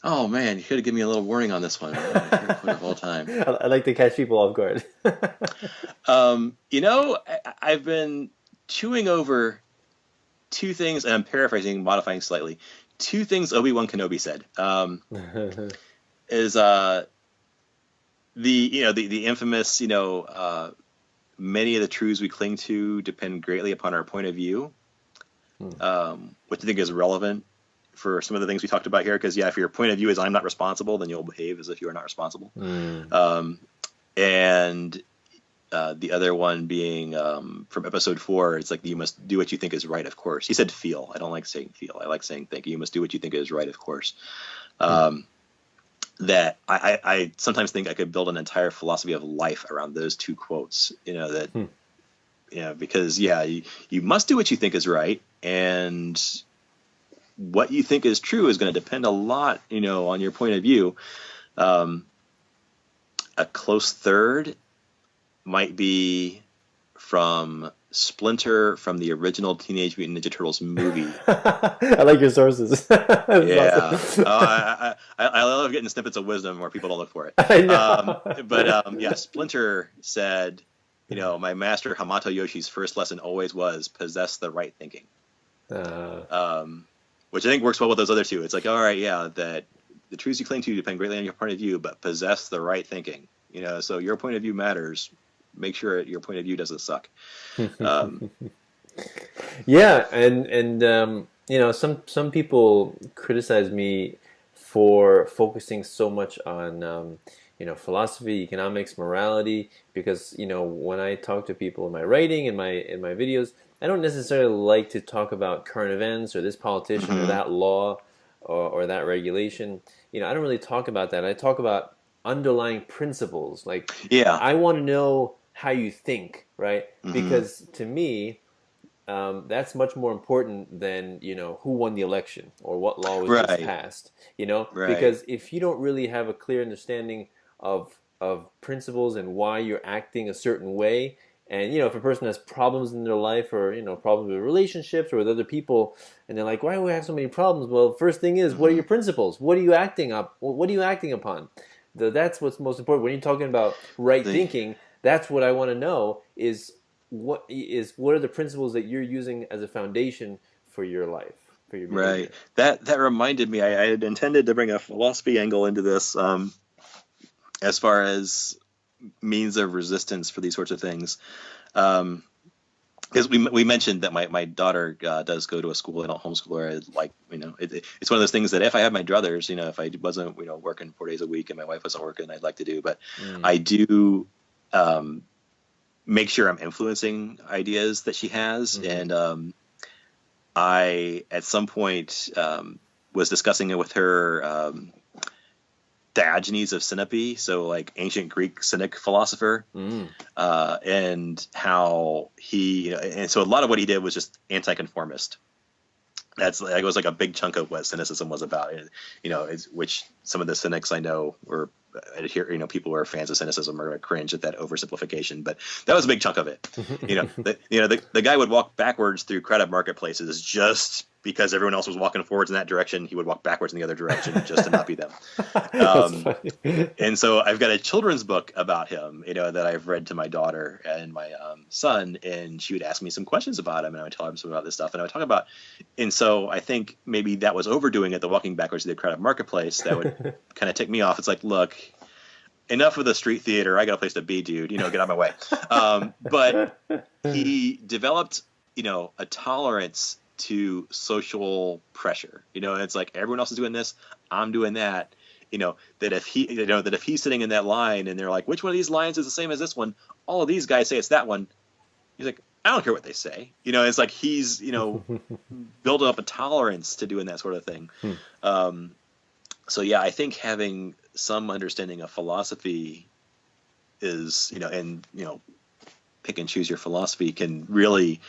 Oh man, you could have given me a little warning on this one. Favorite quote of all time. I like to catch people off guard. I've been chewing over two things, and I'm paraphrasing, modifying slightly. Two things Obi-Wan Kenobi said. Is the infamous, many of the truths we cling to depend greatly upon our point of view, which I think is relevant for some of the things we talked about here. Because, if your point of view is I'm not responsible, then you'll behave as if you are not responsible. And the other one being from episode 4, it's like, you must do what you think is right, of course. He said feel. I don't like saying feel. I like saying think. You must do what you think is right, of course. that I sometimes think I could build an entire philosophy of life around those two quotes. Because you must do what you think is right, and what you think is true is going to depend a lot, on your point of view. A close third might be from Splinter from the original Teenage Mutant Ninja Turtles movie. I like your sources. Yeah. Awesome. I love getting snippets of wisdom where people don't look for it. I know. Splinter said, my master Hamato Yoshi's first lesson always was possess the right thinking. Which I think works well with those other two. It's like, all right, that the truths you cling to depend greatly on your point of view, but possess the right thinking. So your point of view matters. Make sure your point of view doesn't suck. Yeah, and some people criticize me for focusing so much on philosophy, economics, morality, because when I talk to people in my writing, in my videos, I don't necessarily like to talk about current events or this politician or that law or that regulation. I don't really talk about that. I talk about underlying principles. Like, I want to know how you think, right? Because to me, that's much more important than who won the election or what law was just passed. Because if you don't really have a clear understanding of principles and why you're acting a certain way, and if a person has problems in their life or problems with relationships or with other people, and they're like, why do we have so many problems? Well, first thing is, what are your principles? What are you acting up? What are you acting upon? That's what's most important when you're talking about right thinking. That's what I want to know is what are the principles that you're using as a foundation for your life, for your behavior. Right. That reminded me. I had intended to bring a philosophy angle into this, as far as means of resistance for these sorts of things. Because we mentioned that my daughter does go to a school. I don't homeschool her. It's one of those things that if I had my druthers, if I wasn't working 4 days a week and my wife wasn't working, I'd like to do. But I do make sure I'm influencing ideas that she has. And I at some point was discussing it with her. Diogenes of Sinope, so like ancient Greek Cynic philosopher, and how he, and so a lot of what he did was just anti-conformist. It was like a big chunk of what Cynicism was about. Which some of the Cynics I know were people who are fans of Cynicism are going to cringe at that oversimplification, but that was a big chunk of it. The guy would walk backwards through crowded marketplaces just because everyone else was walking forwards in that direction. He would walk backwards in the other direction just to not be them. And so I've got a children's book about him, that I've read to my daughter and my son, and she would ask me some questions about him, and I would tell her some about this stuff, and I would talk about. And so I think maybe that was overdoing it, the walking backwards through the crowded marketplace. That would kind of tick me off. It's like, look, enough of the street theater. I got a place to be, dude. Get out of my way. But he developed, a tolerance to social pressure. It's like everyone else is doing this, I'm doing that. That if he's sitting in that line and they're like, which one of these lines is the same as this one? All of these guys say it's that one. He's like, I don't care what they say. It's like he's building up a tolerance to doing that sort of thing. So yeah, I think having some understanding of philosophy is, pick and choose your philosophy can really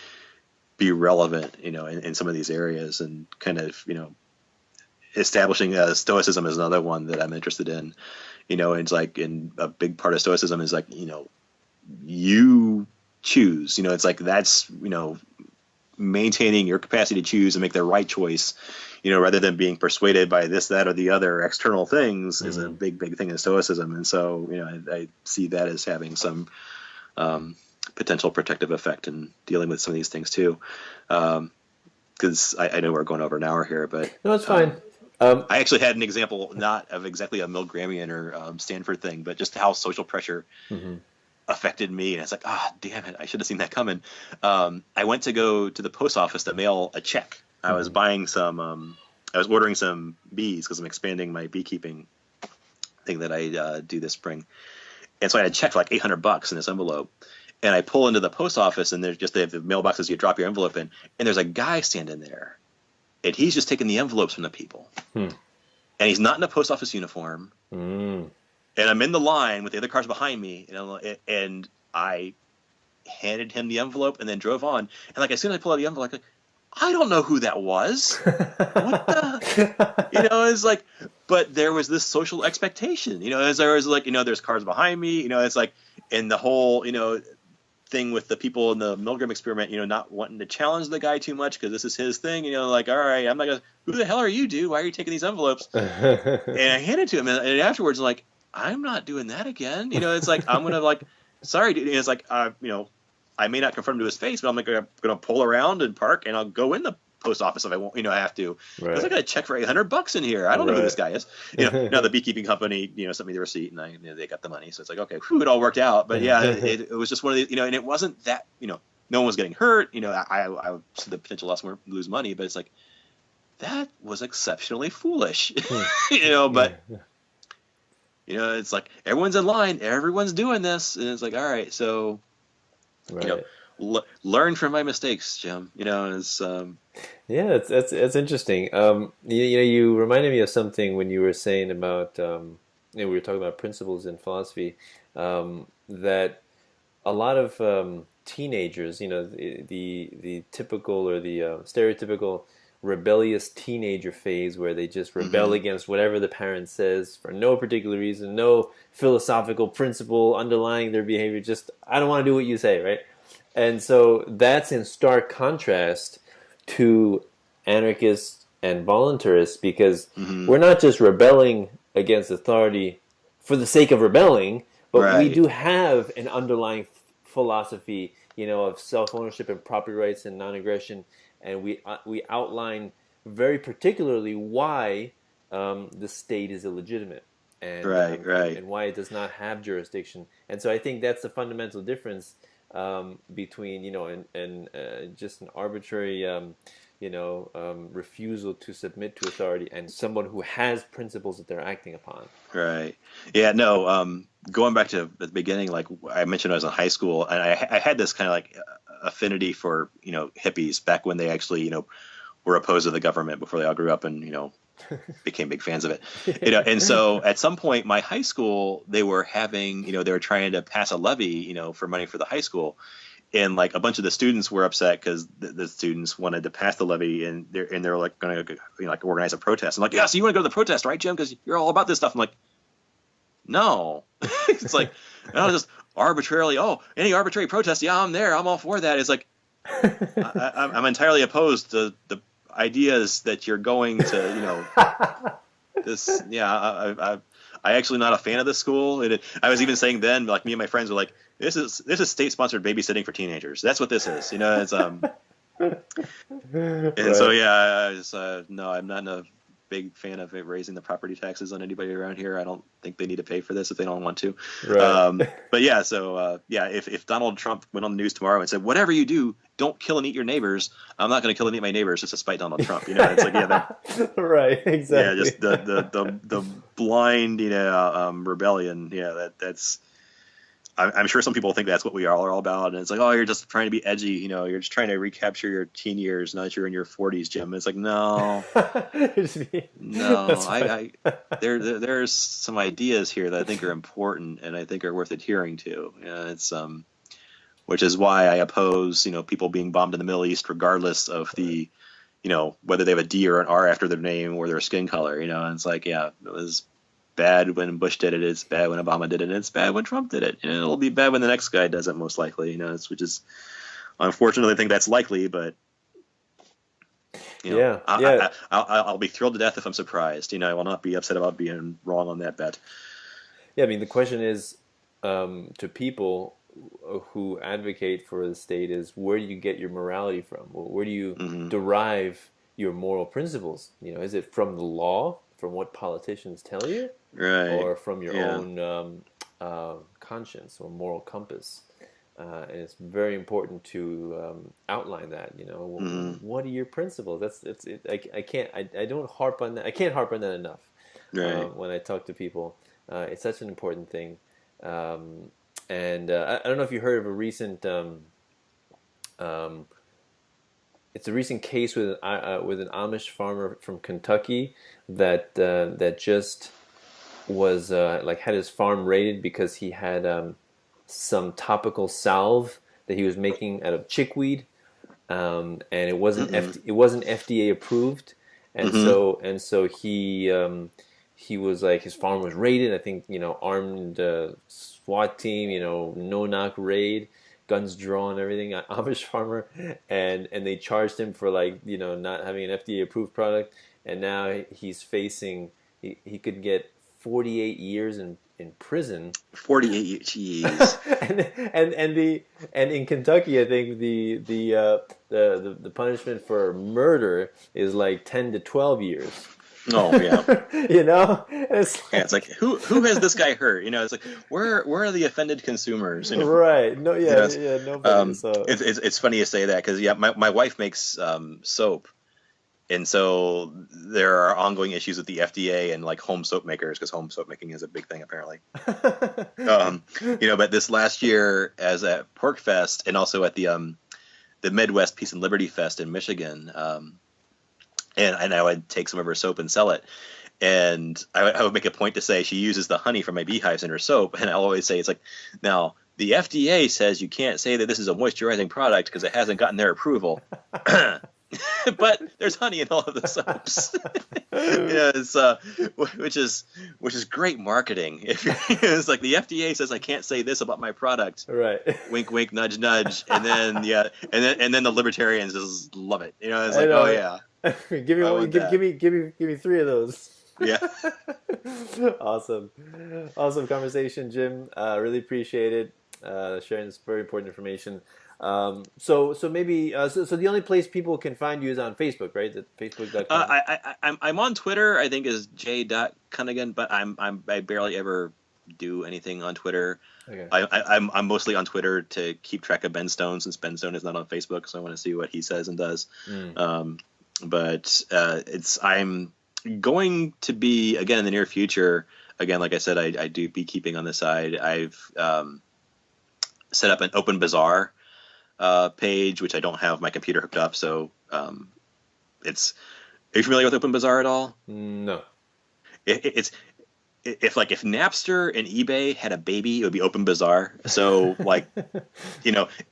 be relevant, in some of these areas, and kind of, establishing Stoicism is another one that I'm interested in. It's like, and a big part of Stoicism is like, you choose. It's like that's, maintaining your capacity to choose and make the right choice, rather than being persuaded by this, that, or the other external things is a big thing in Stoicism. And so, I see that as having some potential protective effect in dealing with some of these things too. Because I know we're going over an hour here, but no, it's fine. I actually had an example, not of exactly a Milgramian or Stanford thing, but just how social pressure affected me. And it's like, damn it, I should have seen that coming. I went to go to the post office to mail a check. I was buying some, I was ordering some bees because I'm expanding my beekeeping thing that I do this spring. And so I had a check for like $800 in this envelope. And I pull into the post office, and they have the mailboxes you drop your envelope in, and there's a guy standing there, and he's just taking the envelopes from the people. And he's not in a post office uniform. Mm. And I'm in the line with the other cars behind me, and I handed him the envelope and then drove on. And like as soon as I pulled out the envelope, like, I don't know who that was. What the? It's like, but there was this social expectation. As there was like, there's cars behind me. It's like, and the whole, thing with the people in the Milgram experiment, not wanting to challenge the guy too much because this is his thing. Like, all right, I'm not gonna. Who the hell are you, dude? Why are you taking these envelopes? And I handed it to him, and afterwards, I'm like, I'm not doing that again. It's like I'm gonna like, sorry, dude. And it's like, I may not confront him to his face, but I'm like gonna pull around and park, and I'll go in the post office if I want. I have to. Because I got a check for $800 in here. I don't know who this guy is. Now the beekeeping company, sent me the receipt, and they got the money. So it's like, okay, it all worked out. But yeah, it was just one of these, and it wasn't that, no one was getting hurt. I see the potential loss more lose money, but it's like that was exceptionally foolish. But. It's like everyone's in line, everyone's doing this, and it's like, all right, so, learn from my mistakes, Jim. It's yeah, it's interesting. You reminded me of something when you were saying about, we were talking about principles in philosophy, that a lot of teenagers, the typical or the stereotypical rebellious teenager phase where they just rebel against whatever the parent says for no particular reason, no philosophical principle underlying their behavior, just I don't want to do what you say, right? And so that's in stark contrast to anarchists and voluntarists, because we're not just rebelling against authority for the sake of rebelling, but we do have an underlying philosophy, of self-ownership and property rights and non-aggression. And we outline very particularly why the state is illegitimate, and and why it does not have jurisdiction. And so I think that's the fundamental difference between and just an arbitrary refusal to submit to authority and someone who has principles that they're acting upon. Right. Yeah. No. Going back to the beginning, like I mentioned, I was in high school, and I had this kind of like affinity for hippies back when they actually were opposed to the government before they all grew up and became big fans of it. And so at some point my high school, they were having they were trying to pass a levy for money for the high school, and like a bunch of the students were upset because the students wanted to pass the levy, and they're like going to like organize a protest. I'm like, yeah, so you want to go to the protest, right, Jim? Because you're all about this stuff. I'm like, no. It's like, I just arbitrarily, any arbitrary protest, yeah, I'm there, I'm all for that. It's like I'm entirely opposed to the ideas that you're going to this. I actually not a fan of this school. I was even saying then, like, me and my friends were like, this is state sponsored babysitting for teenagers. That's what this is. It's and so yeah, no, I'm not a big fan of it raising the property taxes on anybody around here. I don't think they need to pay for this if they don't want to. But yeah, so if Donald Trump went on the news tomorrow and said, whatever you do, don't kill and eat your neighbors, I'm not going to kill and eat my neighbors just to spite Donald Trump. It's like, right, exactly. Yeah, just the blind, rebellion. Yeah, that's. I'm sure some people think that's what we are all about, and it's like, oh, you're just trying to be edgy, you're just trying to recapture your teen years, now that you're in your 40s, Jim. It's like, no, there's some ideas here that I think are important and I think are worth adhering to. It's which is why I oppose, people being bombed in the Middle East, regardless of the, whether they have a D or an R after their name or their skin color. And it's like, yeah, it was bad when Bush did it, it's bad when Obama did it, and it's bad when Trump did it, and it'll be bad when the next guy does it, most likely. Which is, unfortunately, I think that's likely, but I'll be thrilled to death if I'm surprised. I will not be upset about being wrong on that bet. Yeah, I mean, the question is, to people who advocate for the state, is where do you get your morality from? Where do you derive your moral principles? Is it from the law, from what politicians tell you, or from your own conscience or moral compass? And it's very important to outline that. What are your principles? I don't harp on that. I can't harp on that enough. When I talk to people, it's such an important thing. And I don't know if you heard of a recent. It's a recent case with an Amish farmer from Kentucky that just was like had his farm raided because he had some topical salve that he was making out of chickweed, and it wasn't it wasn't FDA approved, and so he was like, his farm was raided. I think, armed SWAT team, no knock raid, guns drawn, everything. Amish farmer, and they charged him for not having an FDA approved product, and now he's facing he could get 48 years in prison. 48, jeez. and in Kentucky, I think the punishment for murder is like 10 to 12 years. Oh yeah. It's like who has this guy hurt? It's like where are the offended consumers? Right. No. Yeah. Nobody. It's funny you say that because my wife makes soap. And so there are ongoing issues with the FDA and like home soap makers, because home soap making is a big thing apparently. But this last year, as at Pork Fest and also at the Midwest Peace and Liberty Fest in Michigan, and I would take some of her soap and sell it. And I would make a point to say she uses the honey from my beehives in her soap, and I'll always say it's like, now the FDA says you can't say that this is a moisturizing product because it hasn't gotten their approval. But there's honey in all of the soaps. Which is great marketing. It's like the FDA says I can't say this about my product. Right. Wink, wink, nudge, nudge, and then and then the libertarians just love it. It's like, oh yeah. Give me one. Give me 3 of those. Yeah. Awesome conversation, Jim. Really appreciate it. Sharing this very important information. So maybe so the only place people can find you is on Facebook, right? At Facebook.com. I'm on Twitter. I think is j.cunagin, but I barely ever do anything on Twitter. Okay. I'm mostly on Twitter to keep track of Ben Stone, since Ben Stone is not on Facebook, so I want to see what he says and does. But I'm going to be, again, in the near future. Again, like I said, I do beekeeping on the side. I've set up an Open Bazaar page, which I don't have my computer hooked up, so it's. Are you familiar with Open Bazaar at all? No. It's if Napster and eBay had a baby, it would be Open Bazaar. So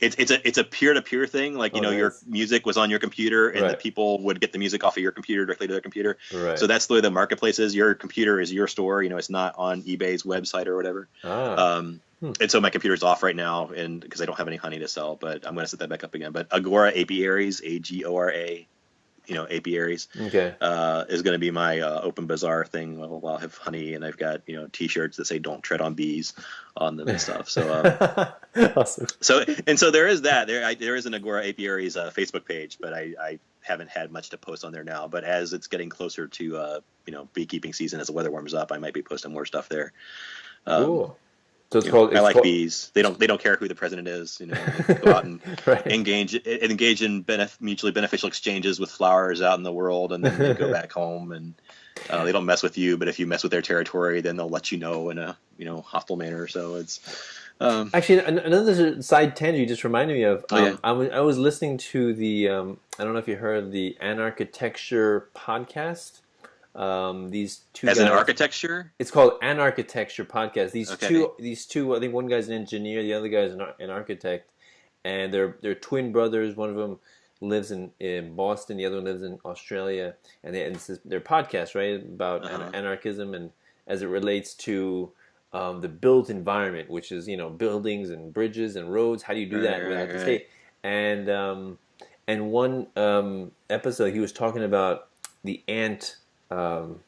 it's a peer-to-peer thing. Nice. Your music was on your computer, and the people would get the music off of your computer directly to their computer. Right. So that's the way the marketplace is. Your computer is your store. It's not on eBay's website or whatever. And so my computer's off right now, and because I don't have any honey to sell, but I'm going to set that back up again. But Agora Apiaries, Agora, apiaries, is going to be my Open Bazaar thing. I'll have honey, and I've got T-shirts that say "Don't tread on bees" on them and stuff. So awesome. So there is that. There is an Agora Apiaries Facebook page, but I haven't had much to post on there now. But as it's getting closer to beekeeping season, as the weather warms up, I might be posting more stuff there. Cool. So I like bees. They don't care who the president is. Go out and engage in mutually beneficial exchanges with flowers out in the world, and then they go back home, and they don't mess with you. But if you mess with their territory, then they'll let you know in a hostile manner. So it's actually another side tangent you just reminded me of. I was listening to the I don't know if you heard of the Anarchitecture podcast. These two as guys, an architecture. It's called Anarchitecture podcast. These two. I think one guy's an engineer, the other guy's an architect, and they're twin brothers. One of them lives in Boston, the other one lives in Australia, and it's their podcast, right, about anarchism and as it relates to the built environment, which is buildings and bridges and roads. How do you do that without the state? And one episode he was talking about the ant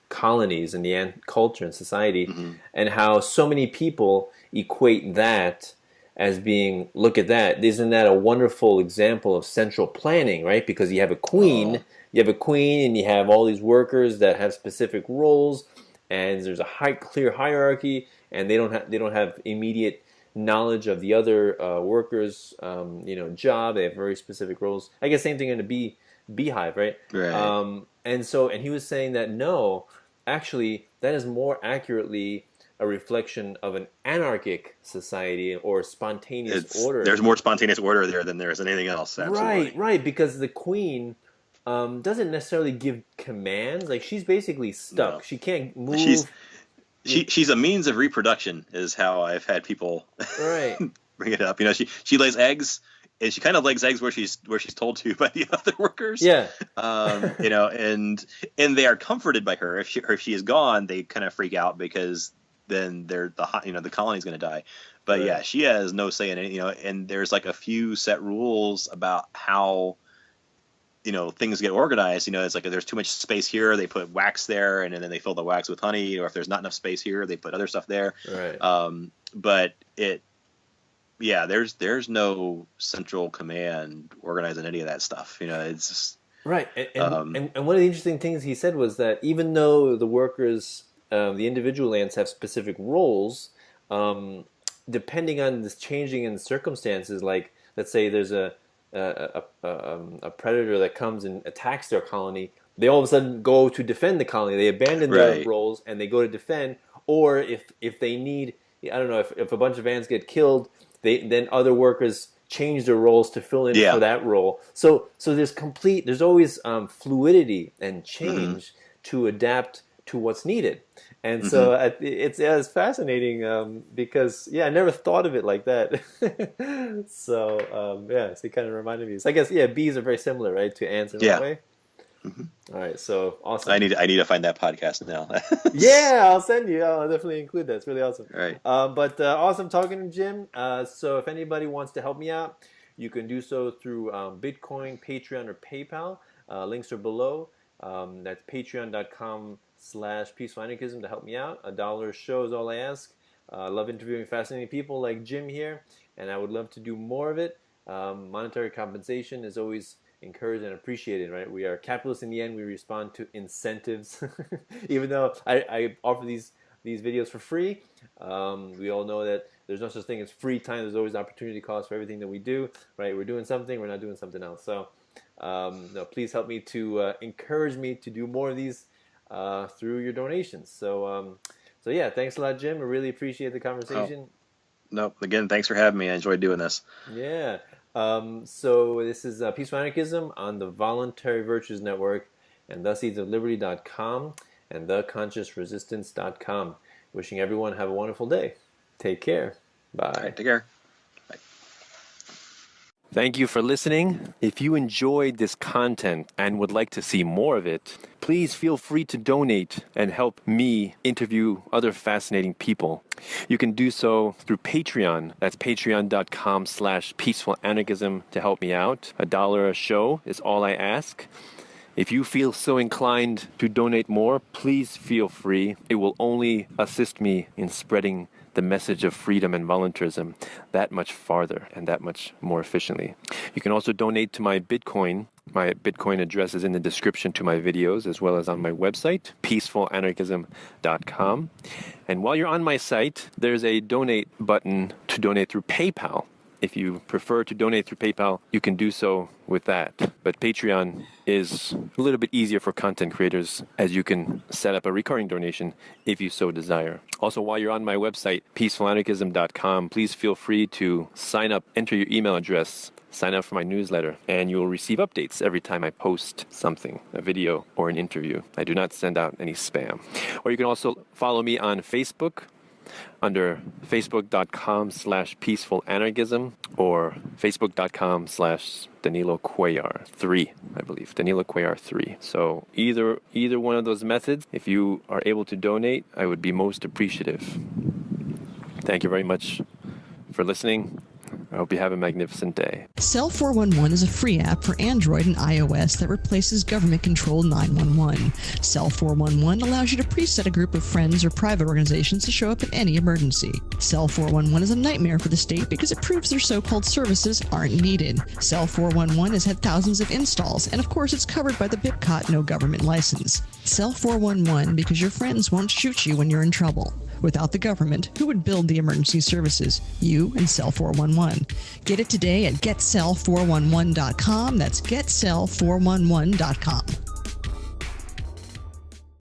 colonies and the ant culture and society, and how so many people equate that as being, look at that, isn't that a wonderful example of central planning, right? Because you have a queen, and you have all these workers that have specific roles, and there's a clear hierarchy, and they don't have immediate knowledge of the other workers' job. They have very specific roles. I guess same thing in a beehive, right? Right. And he was saying that no, actually, that is more accurately a reflection of an anarchic society or spontaneous order. There's more spontaneous order there than there is anything else. Absolutely. Right, because the queen doesn't necessarily give commands. Like, she's basically stuck. No. She can't move. she's a means of reproduction, is how I've had people right. bring it up. You know, she lays eggs, and she kind of lays eggs where she's told to by the other workers. Yeah. You know, and they are comforted by her. If she is gone, they kind of freak out because then the colony's going to die. But yeah, she has no say in it. You know, and there's like a few set rules about how, you know, things get organized. You know, it's like if there's too much space here, they put wax there, and then they fill the wax with honey. Or if there's not enough space here, they put other stuff there. Right. But there's no central command organizing any of that stuff. You know, it's just, right. And one of the interesting things he said was that even though the workers, the individual ants have specific roles, depending on this changing in circumstances, like let's say there's a predator that comes and attacks their colony, they all of a sudden go to defend the colony. They abandon their roles and they go to defend. Or if they need, I don't know, if a bunch of ants get killed, then other workers change their roles to fill in for that role. So there's always fluidity and change to adapt to what's needed. And so it's fascinating because I never thought of it like that. So it kind of reminded me. So I guess bees are very similar, right, to ants in that way. Mm-hmm. All right, so awesome. I need to find that podcast now. Yeah, I'll send you. I'll definitely include that. It's really awesome. All right. But awesome talking to Jim. So if anybody wants to help me out, you can do so through Bitcoin, Patreon, or PayPal. Links are below. That's patreon.com/peaceful-anarchism to help me out. $1 a show is all I ask. I love interviewing fascinating people like Jim here, and I would love to do more of it. Monetary compensation is always encouraged and appreciated, right? We are capitalists in the end. We respond to incentives. Even though I offer these videos for free, we all know that there's no such thing as free time. There's always opportunity cost for everything that we do, right? We're doing something, we're not doing something else. So please help me to encourage me to do more of these through your donations. So yeah, thanks a lot, Jim. I really appreciate the conversation. No, again, thanks for having me. I enjoyed doing this. Yeah. So this is Peaceful Anarchism on the Voluntary Virtues Network and theseedsofliberty.com and theconsciousresistance.com. Wishing everyone have a wonderful day. Take care. Bye. All right, take care. Thank you for listening. If you enjoyed this content and would like to see more of it, please feel free to donate and help me interview other fascinating people. You can do so through Patreon. That's patreon.com/peacefulanarchism to help me out. $1 a show is all I ask. If you feel so inclined to donate more, please feel free. It will only assist me in spreading the message of freedom and voluntarism that much farther and that much more efficiently. You can also donate to my Bitcoin. My Bitcoin address is in the description to my videos as well as on my website, peacefulanarchism.com. And while you're on my site, there's a donate button to donate through PayPal. If you prefer to donate through PayPal, you can do so with that. But Patreon is a little bit easier for content creators, as you can set up a recurring donation if you so desire. Also, while you're on my website, peacefulanarchism.com, please feel free to sign up, enter your email address, sign up for my newsletter, and you'll receive updates every time I post something, a video or an interview. I do not send out any spam. Or you can also follow me on Facebook under facebook.com/peacefulanarchism or facebook.com/Danilo Cuellar 3, I believe. Danilo Cuellar 3. So either one of those methods, if you are able to donate, I would be most appreciative. Thank you very much for listening. I hope you have a magnificent day. Cell 411 is a free app for Android and iOS that replaces government-controlled 911. Cell 411 allows you to preset a group of friends or private organizations to show up in any emergency. Cell 411 is a nightmare for the state because it proves their so-called services aren't needed. Cell 411 has had thousands of installs, and of course it's covered by the BIPCOT no government license. Cell 411 because your friends won't shoot you when you're in trouble. Without the government, who would build the emergency services? You and Cell 411. Get it today at getcell411.com. That's getcell411.com.